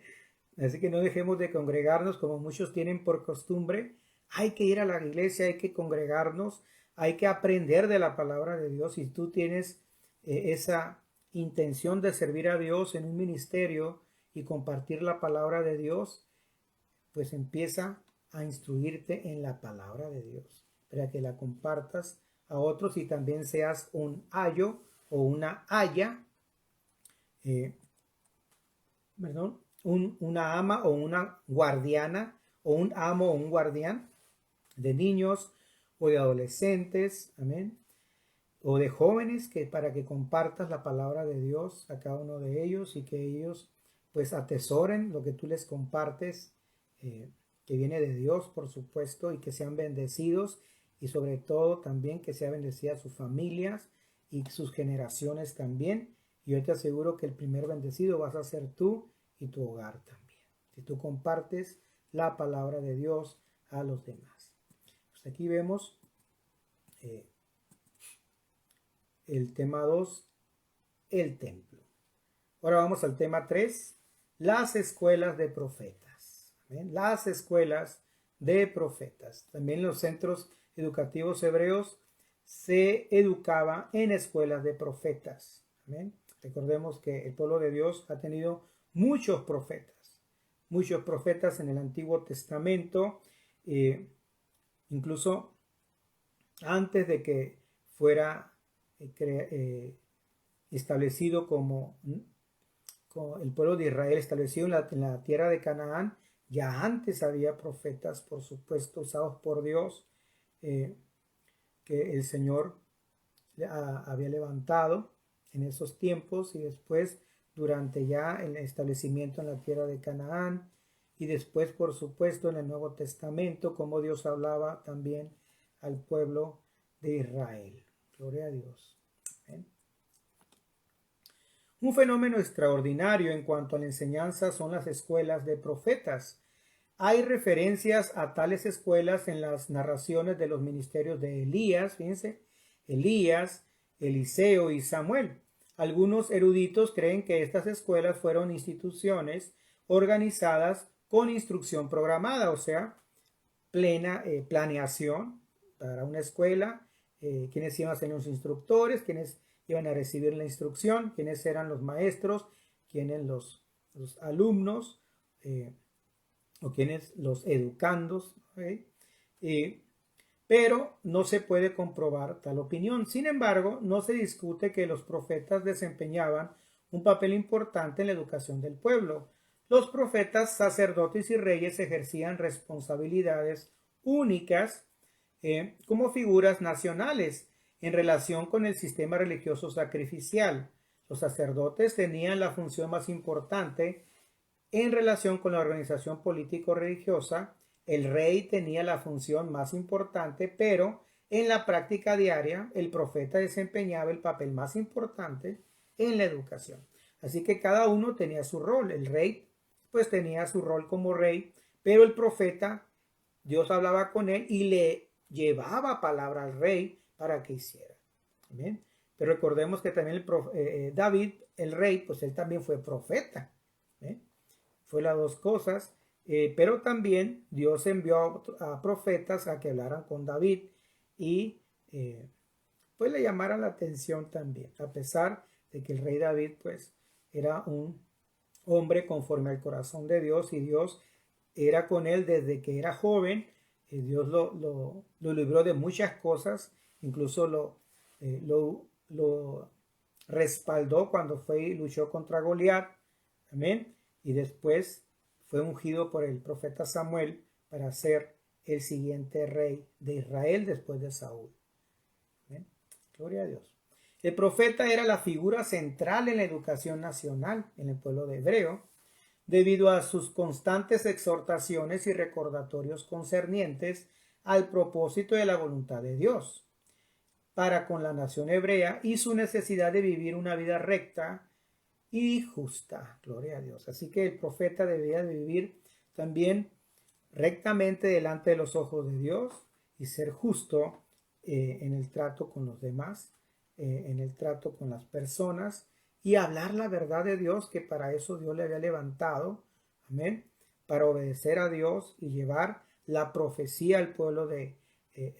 Así que no dejemos de congregarnos como muchos tienen por costumbre. Hay que ir a la iglesia, hay que congregarnos, hay que aprender de la palabra de Dios. Si tú tienes esa intención de servir a Dios en un ministerio y compartir la palabra de Dios, pues empieza a instruirte en la palabra de Dios para que la compartas a otros y también seas un ayo o una aya, una ama o una guardiana o un amo o un guardián de niños o de adolescentes, amén, o de jóvenes, que para que compartas la palabra de Dios a cada uno de ellos y que ellos pues atesoren lo que tú les compartes, que viene de Dios, por supuesto, y que sean bendecidos y sobre todo también que sea bendecida sus familias y sus generaciones también. Y yo te aseguro que el primer bendecido vas a ser tú y tu hogar también, si tú compartes la palabra de Dios a los demás. Pues aquí vemos el tema 2, el templo. Ahora vamos al tema 3, las escuelas de profetas. ¿Ven? Las escuelas de profetas. También los centros educativos hebreos se educaba en escuelas de profetas. ¿Ven? Recordemos que el pueblo de Dios ha tenido muchos profetas en el Antiguo Testamento, incluso antes de que fuera establecido como el pueblo de Israel, establecido en la tierra de Canaán. Ya antes había profetas, por supuesto, usados por Dios, que el Señor había levantado en esos tiempos, y después durante ya el establecimiento en la tierra de Canaán, y después, por supuesto, en el Nuevo Testamento, como Dios hablaba también al pueblo de Israel. Gloria a Dios. ¿Ven? Un fenómeno extraordinario en cuanto a la enseñanza son las escuelas de profetas. Hay referencias a tales escuelas en las narraciones de los ministerios de Elías, fíjense, Elías, Eliseo y Samuel. Algunos eruditos creen que estas escuelas fueron instituciones organizadas con instrucción programada, o sea, plena planeación para una escuela, quienes iban a ser los instructores, quienes iban a recibir la instrucción, quiénes eran los maestros, quiénes los alumnos, o quiénes los educandos. ¿Okay? pero no se puede comprobar tal opinión. Sin embargo, no se discute que los profetas desempeñaban un papel importante en la educación del pueblo. Los profetas, sacerdotes y reyes ejercían responsabilidades únicas como figuras nacionales en relación con el sistema religioso sacrificial. Los sacerdotes tenían la función más importante en relación con la organización político-religiosa. El rey tenía la función más importante, pero en la práctica diaria el profeta desempeñaba el papel más importante en la educación. Así que cada uno tenía su rol. El rey pues tenía su rol como rey, pero el profeta, Dios hablaba con él y le llevaba palabra al rey para que hiciera. ¿Bien? Pero recordemos que también David, el rey, pues él también fue profeta. ¿Bien? Fue las dos cosas, pero también Dios envió a profetas a que hablaran con David y pues le llamaran la atención también, a pesar de que el rey David pues era un hombre conforme al corazón de Dios y Dios era con él desde que era joven. Dios lo libró de muchas cosas, incluso lo respaldó cuando fue y luchó contra Goliat. Amén. Y después fue ungido por el profeta Samuel para ser el siguiente rey de Israel después de Saúl. Amén. Gloria a Dios. El profeta era la figura central en la educación nacional en el pueblo de hebreo, debido a sus constantes exhortaciones y recordatorios concernientes al propósito de la voluntad de Dios para con la nación hebrea y su necesidad de vivir una vida recta y justa. Gloria a Dios. Así que el profeta debía de vivir también rectamente delante de los ojos de Dios y ser justo en el trato con los demás, en el trato con las personas y hablar la verdad de Dios, que para eso Dios le había levantado, amén, para obedecer a Dios y llevar la profecía al pueblo de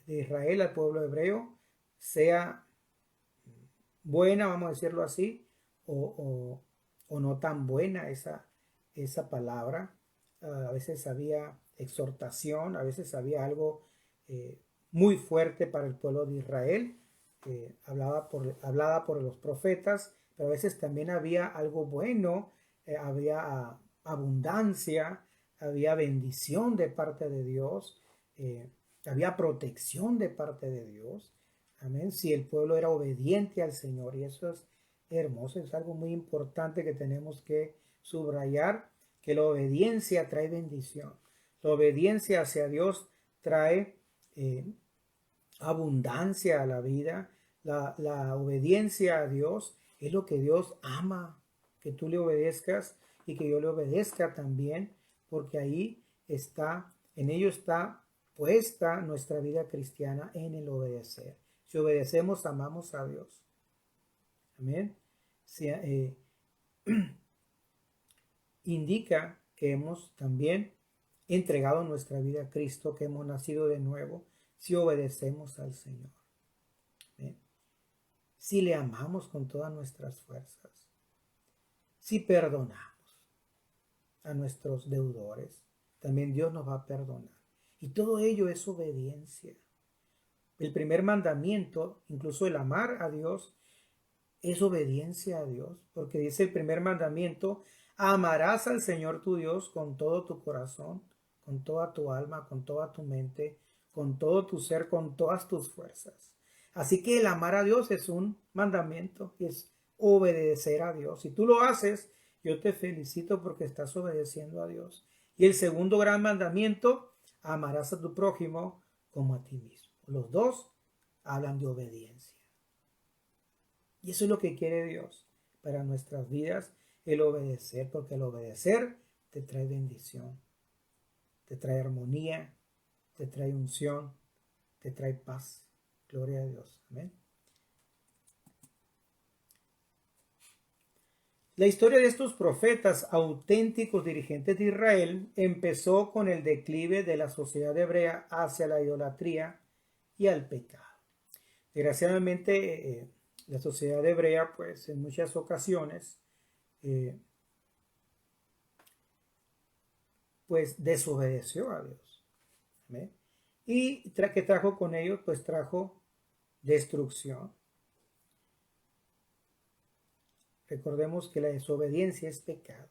Israel, al pueblo hebreo, sea buena, vamos a decirlo así, o no tan buena esa palabra. A veces había exhortación, a veces había algo muy fuerte para el pueblo de Israel, hablada por los profetas, pero a veces también había algo bueno, había abundancia, había bendición de parte de Dios, había protección de parte de Dios. Amén. Si el pueblo era obediente al Señor, y eso es hermoso, es algo muy importante que tenemos que subrayar, que la obediencia trae bendición. La obediencia hacia Dios trae abundancia a la vida. La obediencia a Dios es lo que Dios ama, que tú le obedezcas y que yo le obedezca también, porque ahí está, en ello está puesta nuestra vida cristiana, en el obedecer. Si obedecemos, amamos a Dios. Amén. Si, indica que hemos también entregado nuestra vida a Cristo, que hemos nacido de nuevo, si obedecemos al Señor. ¿Bien? Si le amamos con todas nuestras fuerzas, si perdonamos a nuestros deudores, también Dios nos va a perdonar. Y todo ello es obediencia. El primer mandamiento, incluso el amar a Dios, es obediencia a Dios, porque dice el primer mandamiento: amarás al Señor tu Dios con todo tu corazón, con toda tu alma, con toda tu mente, con todo tu ser, con todas tus fuerzas. Así que el amar a Dios es un mandamiento, es obedecer a Dios. Si tú lo haces, yo te felicito porque estás obedeciendo a Dios. Y el segundo gran mandamiento: amarás a tu prójimo como a ti mismo. Los dos hablan de obediencia. Y eso es lo que quiere Dios para nuestras vidas, el obedecer, porque el obedecer te trae bendición, te trae armonía, te trae unción, te trae paz. Gloria a Dios. Amén. La historia de estos profetas, auténticos dirigentes de Israel, empezó con el declive de la sociedad hebrea hacia la idolatría y al pecado. Desgraciadamente, la sociedad hebrea, pues en muchas ocasiones, pues desobedeció a Dios. ¿Ve? y que trajo con ellos, pues trajo destrucción. Recordemos que la desobediencia es pecado.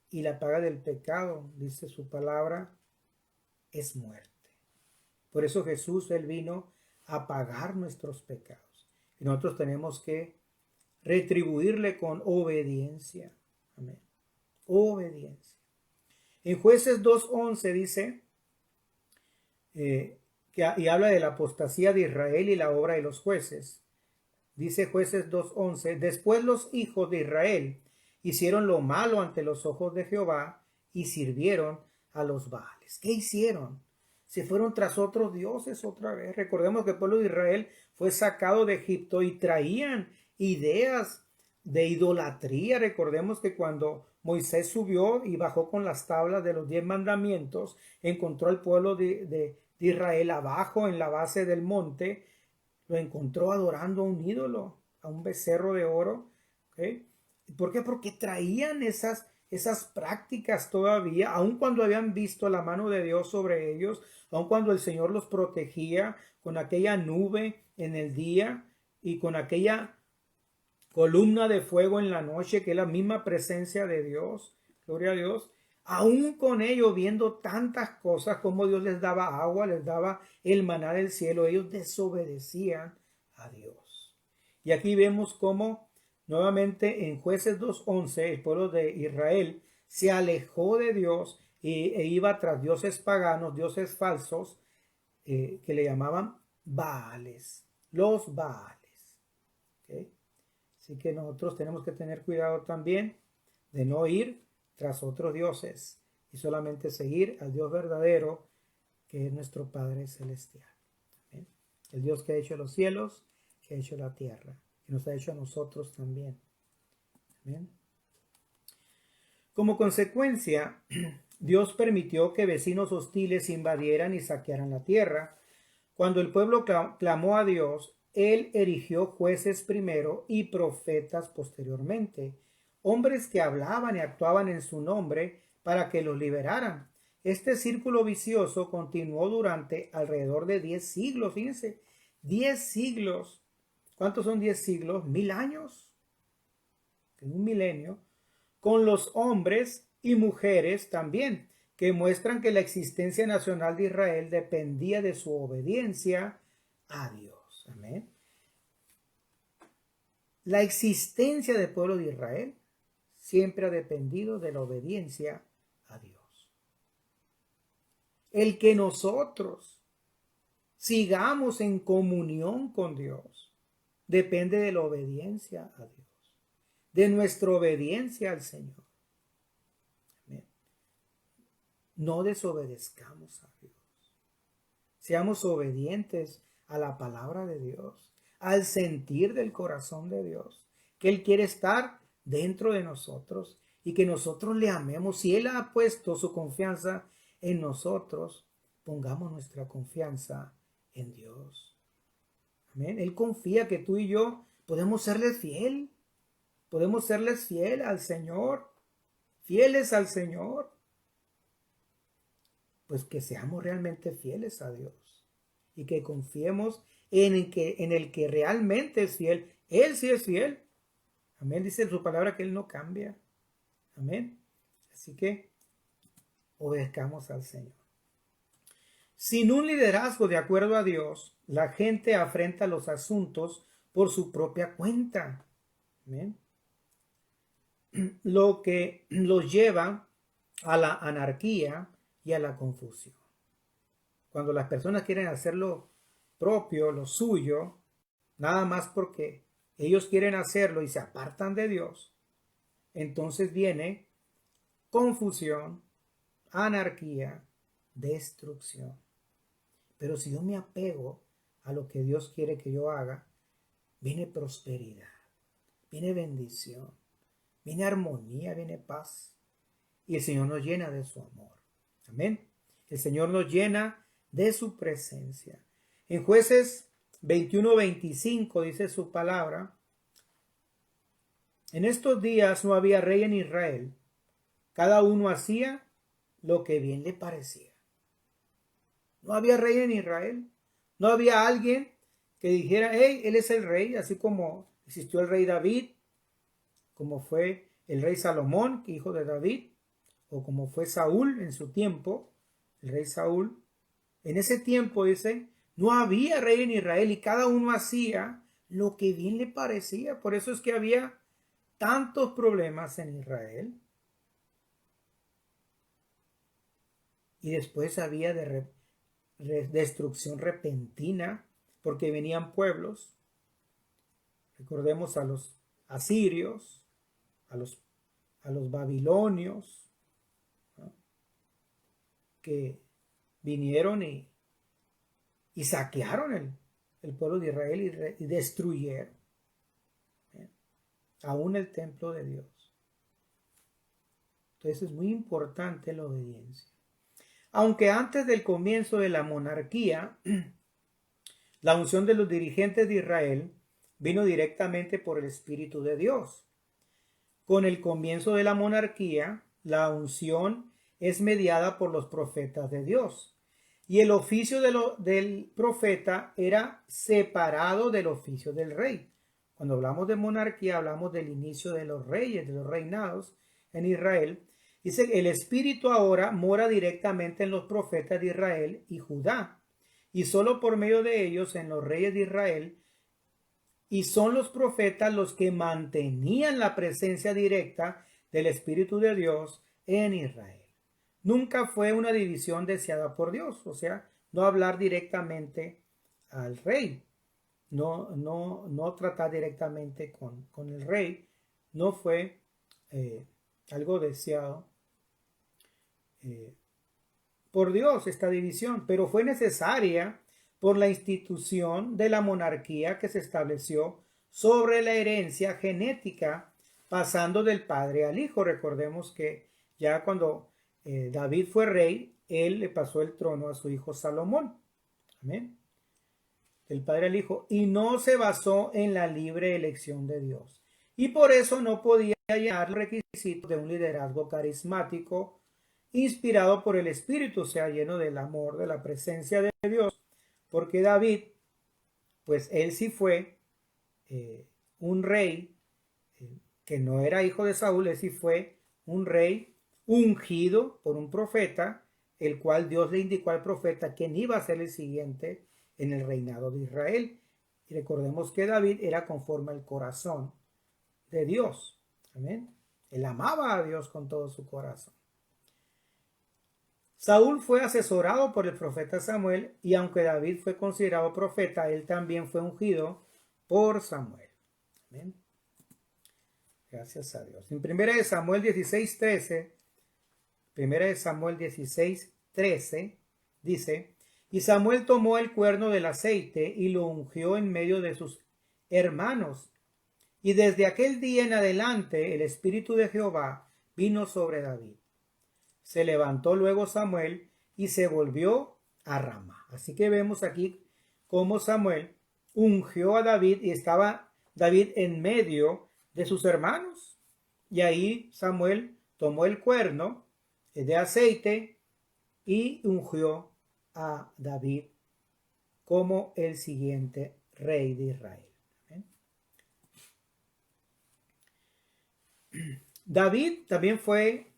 Y la paga del pecado, dice su palabra, es muerte. Por eso Jesús, Él vino a pagar nuestros pecados. Y nosotros tenemos que retribuirle con obediencia. Amén. Obediencia. En Jueces 2:11 dice, y habla de la apostasía de Israel y la obra de los jueces. Dice Jueces 2:11, después los hijos de Israel hicieron lo malo ante los ojos de Jehová y sirvieron a los Baales. ¿Qué hicieron? Se fueron tras otros dioses otra vez. Recordemos que el pueblo de Israel fue sacado de Egipto y traían ideas de idolatría. Recordemos que cuando Moisés subió y bajó con las tablas de los 10 mandamientos, encontró al pueblo de Israel abajo en la base del monte, lo encontró adorando a un ídolo, a un becerro de oro. ¿Okay? ¿Por qué? Porque traían esas prácticas todavía, aun cuando habían visto la mano de Dios sobre ellos, aun cuando el Señor los protegía con aquella nube en el día y con aquella columna de fuego en la noche, que es la misma presencia de Dios, gloria a Dios. Aún con ellos, viendo tantas cosas, como Dios les daba agua, les daba el maná del cielo, ellos desobedecían a Dios. Y aquí vemos cómo nuevamente en Jueces 2:11 el pueblo de Israel se alejó de Dios e iba tras dioses paganos, dioses falsos, que le llamaban Baales, los Baales. ¿Okay? Así que nosotros tenemos que tener cuidado también de no ir tras otros dioses y solamente seguir al Dios verdadero, que es nuestro Padre Celestial. ¿Amén? El Dios que ha hecho los cielos, que ha hecho la tierra, que nos ha hecho a nosotros también. ¿Amén? Como consecuencia, Dios permitió que vecinos hostiles invadieran y saquearan la tierra. Cuando el pueblo clamó a Dios, Él erigió jueces primero y profetas posteriormente, hombres que hablaban y actuaban en su nombre para que los liberaran. Este círculo vicioso continuó durante alrededor de 10 siglos, fíjense, 10 siglos. ¿Cuántos son 10 siglos? 1000 años, en un milenio, con los hombres y mujeres también, que muestran que la existencia nacional de Israel dependía de su obediencia a Dios. Amén. La existencia del pueblo de Israel siempre ha dependido de la obediencia a Dios. El que nosotros sigamos en comunión con Dios depende de la obediencia a Dios, de nuestra obediencia al Señor. Amén. No desobedezcamos a Dios. Seamos obedientes a la palabra de Dios, al sentir del corazón de Dios, que Él quiere estar dentro de nosotros y que nosotros le amemos. Si Él ha puesto su confianza en nosotros, pongamos nuestra confianza en Dios. Amén. Él confía que tú y yo podemos serles fiel. Podemos serles fiel al Señor. Fieles al Señor. Pues que seamos realmente fieles a Dios y que confiemos en el que realmente es fiel. Él sí es fiel. Amén. Dice en su palabra que Él no cambia. Amén. Así que obedezcamos al Señor. Sin un liderazgo de acuerdo a Dios, la gente afrenta los asuntos por su propia cuenta. Amén. Lo que los lleva a la anarquía y a la confusión. Cuando las personas quieren hacer lo propio, lo suyo, nada más porque ellos quieren hacerlo y se apartan de Dios, entonces viene confusión, anarquía, destrucción. Pero si yo me apego a lo que Dios quiere que yo haga, viene prosperidad, viene bendición, viene armonía, viene paz. Y el Señor nos llena de su amor. Amén. El Señor nos llena de su presencia. En Jueces 21:25 dice su palabra: en estos días no había rey en Israel. Cada uno hacía lo que bien le parecía. No había rey en Israel. No había alguien que dijera, hey, él es el rey, así como existió el rey David, como fue el rey Salomón, hijo de David, o como fue Saúl en su tiempo, el rey Saúl. En ese tiempo, dice, no había rey en Israel y cada uno hacía lo que bien le parecía. Por eso es que había tantos problemas en Israel. Y después había destrucción repentina porque venían pueblos. Recordemos a los asirios, a los babilonios, ¿no? Que vinieron y saquearon el pueblo de Israel y destruyeron, ¿eh? Aún el templo de Dios. Entonces es muy importante la obediencia. Aunque antes del comienzo de la monarquía, la unción de los dirigentes de Israel vino directamente por el Espíritu de Dios. Con el comienzo de la monarquía, la unción es mediada por los profetas de Dios. Y el oficio del profeta era separado del oficio del rey. Cuando hablamos de monarquía, hablamos del inicio de los reyes, de los reinados en Israel. Dice que el Espíritu ahora mora directamente en los profetas de Israel y Judá. Y solo por medio de ellos, en los reyes de Israel, y son los profetas los que mantenían la presencia directa del Espíritu de Dios en Israel. Nunca fue una división deseada por Dios, o sea, no hablar directamente al rey, no tratar directamente con el rey, no fue algo deseado por Dios esta división, pero fue necesaria por la institución de la monarquía que se estableció sobre la herencia genética, pasando del padre al hijo. Recordemos que ya cuando David fue rey, él le pasó el trono a su hijo Salomón. Amén. Del padre al hijo. Y no se basó en la libre elección de Dios. Y por eso no podía llenar los requisitos de un liderazgo carismático inspirado por el Espíritu, o sea, lleno del amor, de la presencia de Dios. Porque David, pues él sí fue un rey que no era hijo de Saúl, él sí fue un rey ungido por un profeta, el cual Dios le indicó al profeta quién iba a ser el siguiente en el reinado de Israel. Y recordemos que David era conforme al corazón de Dios. Amén. Él amaba a Dios con todo su corazón. Saúl fue asesorado por el profeta Samuel, y aunque David fue considerado profeta, él también fue ungido por Samuel. Amén. Gracias a Dios. En 1 Samuel 16:13, 1 Samuel 16:13 dice, y Samuel tomó el cuerno del aceite y lo ungió en medio de sus hermanos. Y desde aquel día en adelante el Espíritu de Jehová vino sobre David. Se levantó luego Samuel y se volvió a Ramá. Así que vemos aquí cómo Samuel ungió a David y estaba David en medio de sus hermanos. Y ahí Samuel tomó el cuerno de aceite y ungió a David como el siguiente rey de Israel. David también fue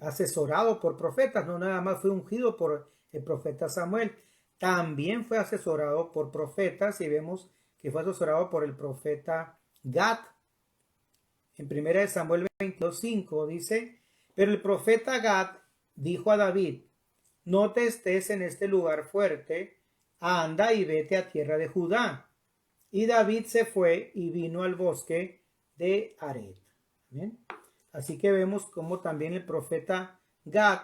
asesorado por profetas, no nada más fue ungido por el profeta Samuel, también fue asesorado por profetas, y vemos que fue asesorado por el profeta Gad. En 1 Samuel 22:5 dice, pero el profeta Gad dijo a David, no te estés en este lugar fuerte, anda y vete a tierra de Judá. Y David se fue y vino al bosque de Ared. ¿Bien? Así que vemos como también el profeta Gad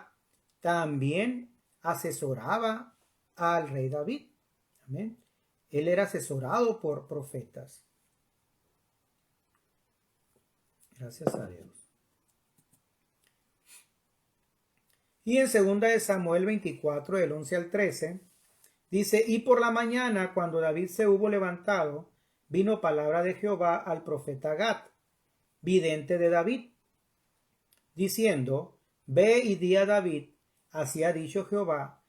también asesoraba al rey David. ¿Amén? Él era asesorado por profetas. Gracias a Dios. Y en 2 Samuel 24, del 11 al 13, dice, y por la mañana, cuando David se hubo levantado, vino palabra de Jehová al profeta Gad, vidente de David, diciendo, ve y di a David, así ha dicho Jehová,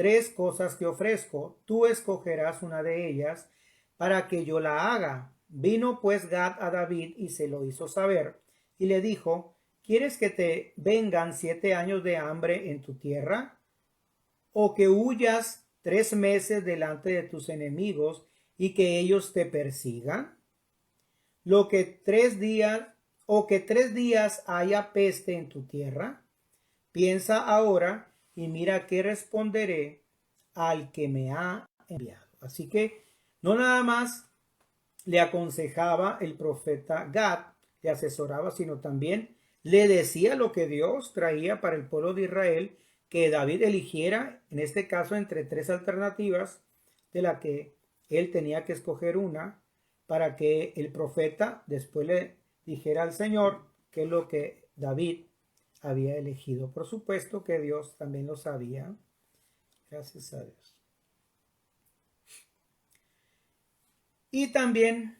3 cosas te ofrezco, tú escogerás una de ellas para que yo la haga. Vino pues Gad a David y se lo hizo saber, y le dijo: ¿Quieres que te vengan 7 años de hambre en tu tierra? ¿O que huyas 3 meses delante de tus enemigos y que ellos te persigan? Lo que 3 días, o que 3 días haya peste en tu tierra. Piensa ahora y mira qué responderé al que me ha enviado. Así que no nada más le aconsejaba el profeta Gad, le asesoraba, sino también le decía lo que Dios traía para el pueblo de Israel, que David eligiera, en este caso, entre 3 alternativas, de la que él tenía que escoger una, para que el profeta después le dijera al Señor qué es lo que David había elegido. Por supuesto que Dios también lo sabía. Gracias a Dios. Y también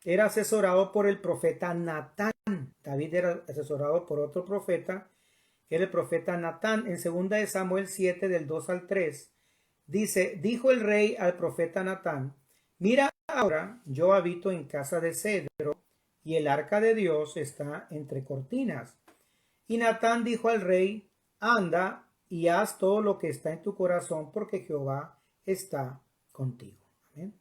era asesorado por el profeta Natán. David era asesorado por otro profeta, que era el profeta Natán. En 2 de Samuel 7, del 2 al 3, dice: dijo el rey al profeta Natán: mira, ahora yo habito en casa de cedro, y el arca de Dios está entre cortinas. Y Natán dijo al rey: anda y haz todo lo que está en tu corazón, porque Jehová está contigo. Amén.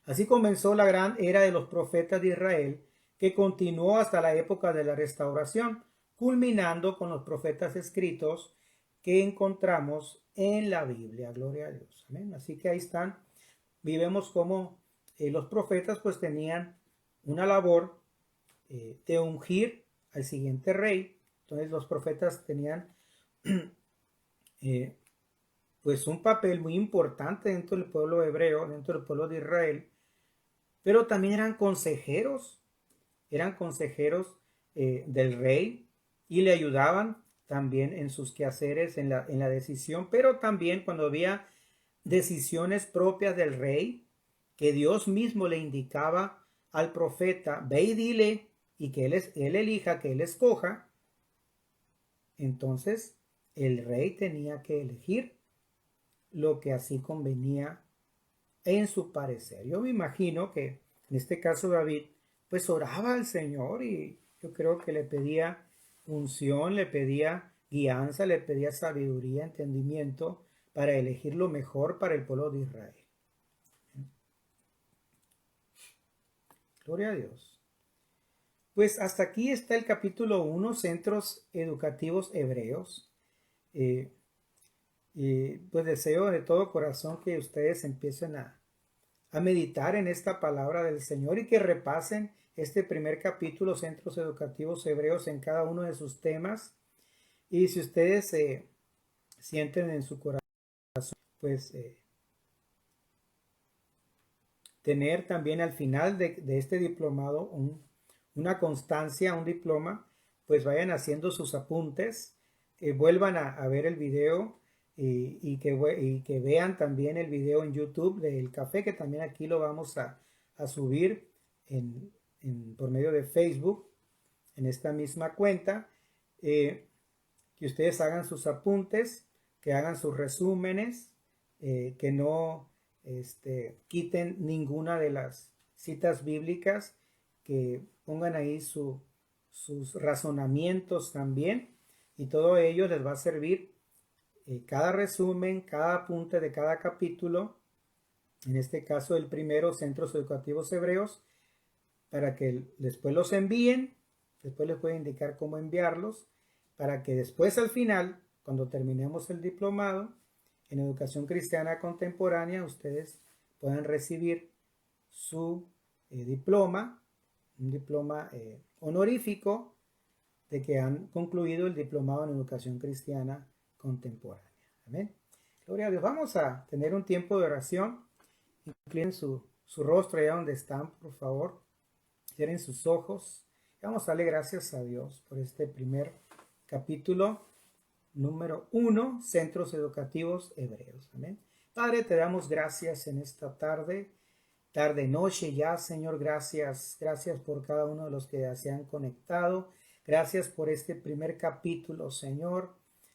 Así comenzó la gran era de los profetas de Israel, que continuó hasta la época de la restauración, culminando con los profetas escritos que encontramos en la Biblia. Gloria a Dios. Amén. Así que ahí están. Vivemos como los profetas pues tenían una labor de ungir al siguiente rey. Entonces los profetas tenían pues un papel muy importante dentro del pueblo hebreo, dentro del pueblo de Israel, pero también eran consejeros del rey, y le ayudaban también en sus quehaceres, en la decisión, pero también cuando había decisiones propias del rey, que Dios mismo le indicaba al profeta: ve y dile, y que él elija, que él escoja. Entonces el rey tenía que elegir lo que así convenía en su parecer. Yo me imagino que en este caso David pues oraba al Señor, y yo creo que le pedía unción, le pedía guianza, le pedía sabiduría, entendimiento para elegir lo mejor para el pueblo de Israel. Gloria a Dios. Pues hasta aquí está el capítulo 1, Centros Educativos Hebreos. Y pues deseo de todo corazón que ustedes empiecen a meditar en esta palabra del Señor, y que repasen este primer capítulo, Centros Educativos Hebreos, en cada uno de sus temas. Y si ustedes sienten en su corazón, pues tener también al final de este diplomado una constancia, un diploma, pues vayan haciendo sus apuntes, vuelvan a ver el video, y que vean también el video en YouTube del café, que también aquí lo vamos a subir por medio de Facebook, en esta misma cuenta. Que ustedes hagan sus apuntes, que hagan sus resúmenes, que no quiten ninguna de las citas bíblicas, que pongan ahí sus razonamientos también, y todo ello les va a servir, cada resumen, cada apunte de cada capítulo, en este caso el primero, Centros Educativos Hebreos, para que después los envíen. Después les voy a indicar cómo enviarlos, para que después, al final, cuando terminemos el diplomado en Educación Cristiana Contemporánea, ustedes puedan recibir su diploma, un diploma honorífico de que han concluido el diplomado en Educación Cristiana Contemporánea. Amén. Gloria a Dios. Vamos a tener un tiempo de oración. Inclinen su rostro allá donde están, por favor. Cierren sus ojos. Vamos a darle gracias a Dios por este primer capítulo, número 1, Centros Educativos Hebreos. Amén. Padre, te damos gracias en esta tarde, noche ya, Señor. Gracias por cada uno de los que se han conectado. Gracias por este primer capítulo, Señor.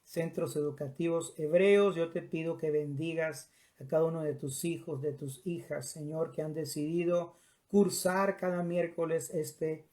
centros educativos hebreos. Yo te pido que bendigas a cada uno de tus hijos, de tus hijas, Señor, que han decidido cursar cada miércoles este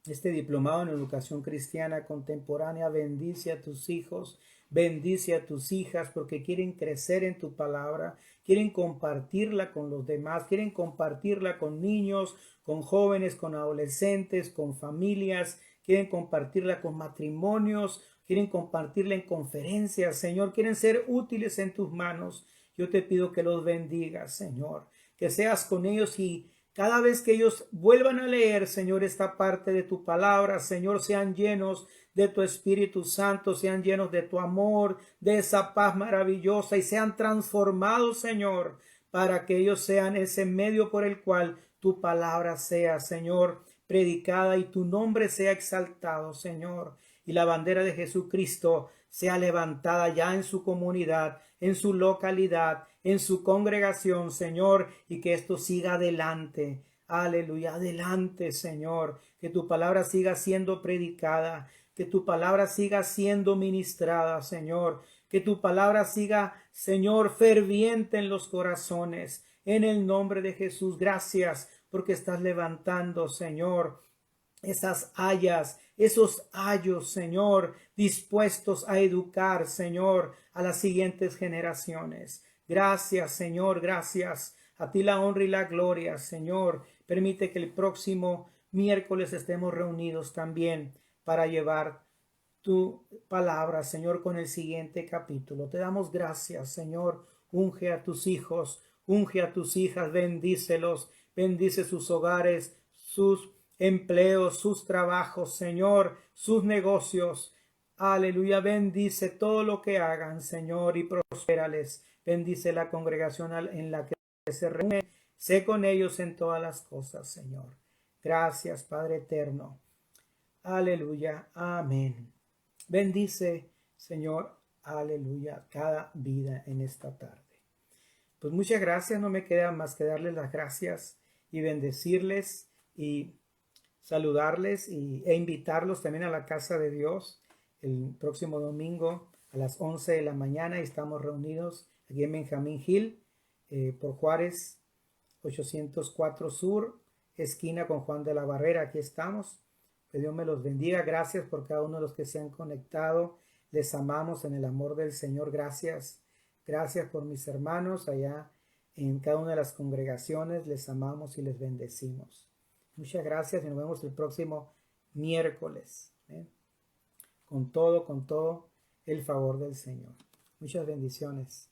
diplomado en educación cristiana contemporánea. Bendice a tus hijos, bendice a tus hijas, porque quieren crecer en tu palabra, quieren compartirla con los demás, quieren compartirla con niños, con jóvenes, con adolescentes, con familias, quieren compartirla con matrimonios, quieren compartirla en conferencias, Señor, quieren ser útiles en tus manos. Yo te pido que los bendigas, Señor, que seas con ellos y cada vez que ellos vuelvan a leer, Señor, esta parte de tu palabra, Señor, sean llenos de tu Espíritu Santo, sean llenos de tu amor, de esa paz maravillosa y sean transformados, Señor, para que ellos sean ese medio por el cual tu palabra sea, Señor, predicada y tu nombre sea exaltado, Señor, y la bandera de Jesucristo sea levantada ya en su comunidad, en su localidad, en su congregación, Señor, y que esto siga adelante. Aleluya, adelante, Señor, que tu palabra siga siendo predicada, que tu palabra siga siendo ministrada, Señor, que tu palabra siga, Señor, ferviente en los corazones. En el nombre de Jesús, gracias porque estás levantando, Señor, esas hayas, esos ayos, Señor, dispuestos a educar, Señor, a las siguientes generaciones. Gracias, Señor, gracias. A ti la honra y la gloria, Señor. Permite que el próximo miércoles estemos reunidos también para llevar tu palabra, Señor, con el siguiente capítulo. Te damos gracias, Señor. Unge a tus hijos, unge a tus hijas, bendícelos, bendice sus hogares, sus empleos, sus trabajos, Señor, sus negocios. Aleluya, bendice todo lo que hagan, Señor, y prospérales. Bendice la congregación en la que se reúne. Sé con ellos en todas las cosas, Señor. Gracias, Padre eterno. Aleluya, amén. Bendice, Señor, aleluya, cada vida en esta tarde. Pues muchas gracias, no me queda más que darles las gracias y bendecirles y saludarles e invitarlos también a la casa de Dios el próximo domingo a las 11 de la mañana. Estamos reunidos aquí en Benjamín Hill, por Juárez 804 Sur, esquina con Juan de la Barrera. Aquí estamos. Que Dios me los bendiga. Gracias por cada uno de los que se han conectado. Les amamos en el amor del Señor. Gracias. Gracias por mis hermanos allá en cada una de las congregaciones. Les amamos y les bendecimos. Muchas gracias y nos vemos el próximo miércoles. Con todo el favor del Señor. Muchas bendiciones.